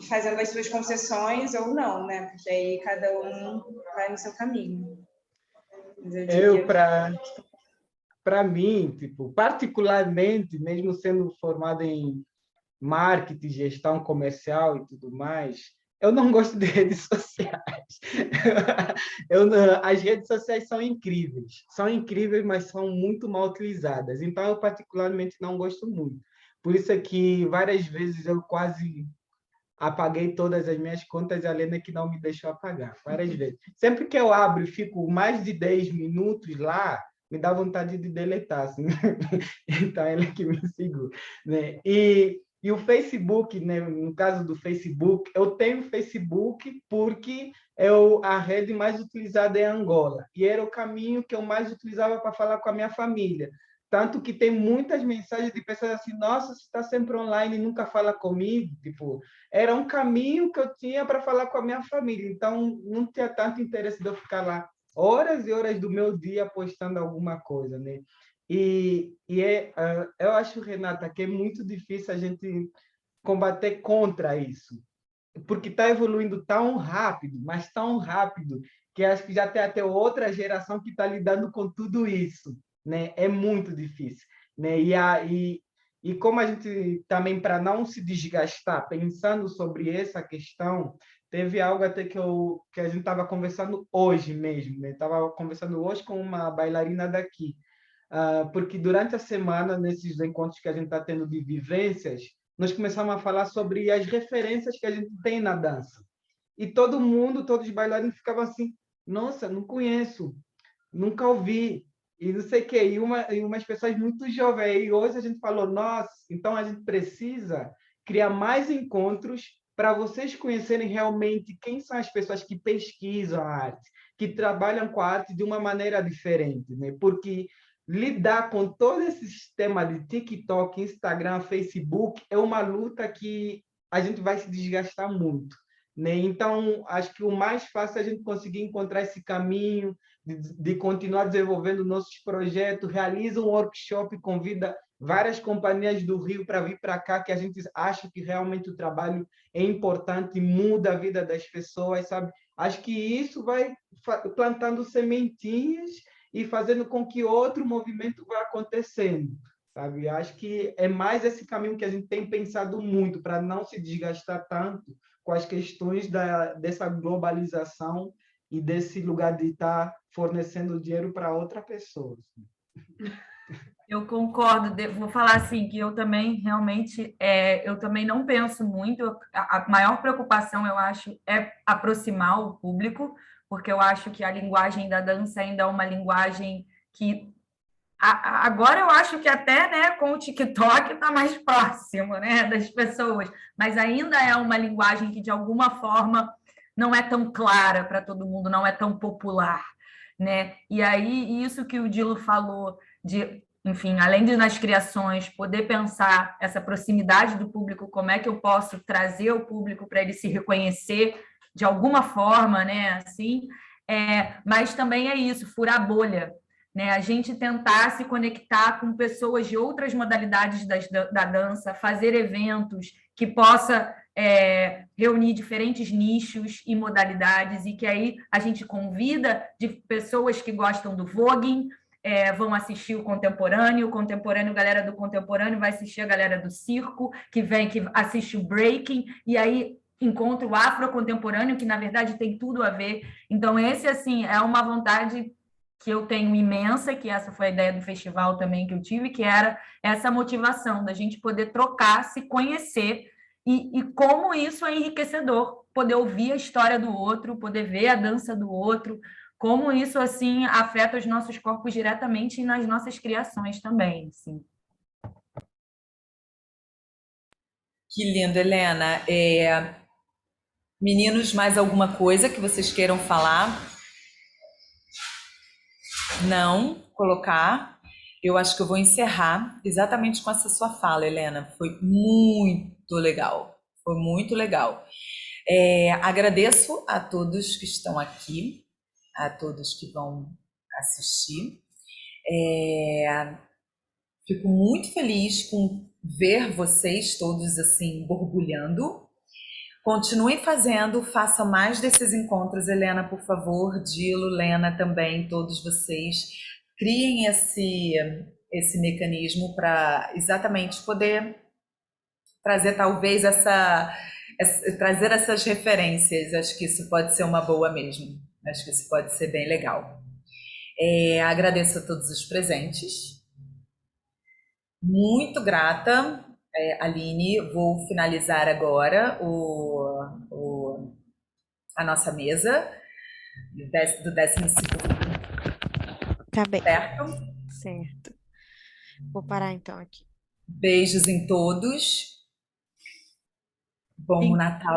fazendo as suas concessões ou não, né? Porque aí cada um vai no seu caminho. Para mim, tipo, particularmente, mesmo sendo formado em marketing, gestão comercial e tudo mais, eu não gosto de redes sociais. As redes sociais são incríveis, mas são muito mal utilizadas. Então, eu particularmente não gosto muito. Por isso é que várias vezes eu quase apaguei todas as minhas contas e a Lena que não me deixou apagar, várias vezes. Sempre que eu abro e fico mais de 10 minutos lá, me dá vontade de deletar. Assim. Então, ela que me segura. Né? E o Facebook, né? No caso do Facebook, eu tenho Facebook porque é a rede mais utilizada em Angola. E era o caminho que eu mais utilizava para falar com a minha família. Tanto que tem muitas mensagens de pessoas assim, nossa, você está sempre online e nunca fala comigo. Tipo, era um caminho que eu tinha para falar com a minha família. Então, não tinha tanto interesse de eu ficar lá horas e horas do meu dia postando alguma coisa, né? Eu acho, Renata, que é muito difícil a gente combater contra isso, porque está evoluindo tão rápido, mas tão rápido, que acho que já tem até outra geração que está lidando com tudo isso, né? É muito difícil, né? E como a gente também, para não se desgastar, pensando sobre essa questão, teve algo até que a gente estava conversando hoje mesmo, né? Estava conversando hoje com uma bailarina daqui, porque durante a semana, nesses encontros que a gente está tendo de vivências, nós começamos a falar sobre as referências que a gente tem na dança. E todos os bailarinos ficavam assim, nossa, não conheço, nunca ouvi, e não sei o quê. E umas pessoas muito jovens. E hoje a gente falou, nossa, então a gente precisa criar mais encontros para vocês conhecerem realmente quem são as pessoas que pesquisam a arte, que trabalham com a arte de uma maneira diferente, né? Porque lidar com todo esse sistema de TikTok, Instagram, Facebook é uma luta que a gente vai se desgastar muito, né? Então, acho que o mais fácil é a gente conseguir encontrar esse caminho de continuar desenvolvendo nossos projetos, realiza um workshop, convida várias companhias do Rio para vir para cá, que a gente acha que realmente o trabalho é importante, muda a vida das pessoas, sabe? Acho que isso vai plantando sementinhas e fazendo com que outro movimento vá acontecendo, sabe? Acho que é mais esse caminho que a gente tem pensado muito para não se desgastar tanto com as questões dessa globalização e desse lugar de estar fornecendo dinheiro para outra pessoa. Eu concordo, vou falar assim, que eu também realmente, eu também não penso muito, a maior preocupação, eu acho, é aproximar o público, porque eu acho que a linguagem da dança ainda é uma linguagem que, agora eu acho que até, né, com o TikTok está mais próximo, né, das pessoas, mas ainda é uma linguagem que, de alguma forma, não é tão clara para todo mundo, não é tão popular, né? E aí, isso que o Dilo falou de, enfim, além de nas criações, poder pensar essa proximidade do público, como é que eu posso trazer o público para ele se reconhecer de alguma forma, né? Assim, mas também é isso, furar a bolha, né? A gente tentar se conectar com pessoas de outras modalidades da dança, fazer eventos que possa reunir diferentes nichos e modalidades, e que aí a gente convida de pessoas que gostam do voguing, vão assistir o contemporâneo, galera do contemporâneo vai assistir a galera do circo, que assiste o breaking, e aí encontra o afro-contemporâneo, que na verdade tem tudo a ver. Então, esse, assim, é uma vontade que eu tenho imensa, que essa foi a ideia do festival também que eu tive, que era essa motivação da gente poder trocar, se conhecer, e como isso é enriquecedor, poder ouvir a história do outro, poder ver a dança do outro, como isso, assim, afeta os nossos corpos diretamente e nas nossas criações também, assim. Que lindo, Helena. Meninos, mais alguma coisa que vocês queiram falar? Não? Colocar? Eu acho que eu vou encerrar exatamente com essa sua fala, Helena. Foi muito legal. Foi muito legal. Agradeço a todos que estão aqui, a todos que vão assistir. Fico muito feliz com ver vocês todos assim borbulhando. Continuem fazendo, façam mais desses encontros, Helena, por favor, Dilo, Lena também, todos vocês. Criem esse mecanismo para exatamente poder trazer talvez trazer essas referências. Acho que isso pode ser uma boa mesmo. Acho que isso pode ser bem legal. Agradeço a todos os presentes. Muito grata, Aline. Vou finalizar agora a nossa mesa do 12º. Tá bem. Certo? Certo. Vou parar então aqui. Beijos em todos. Bom Natal.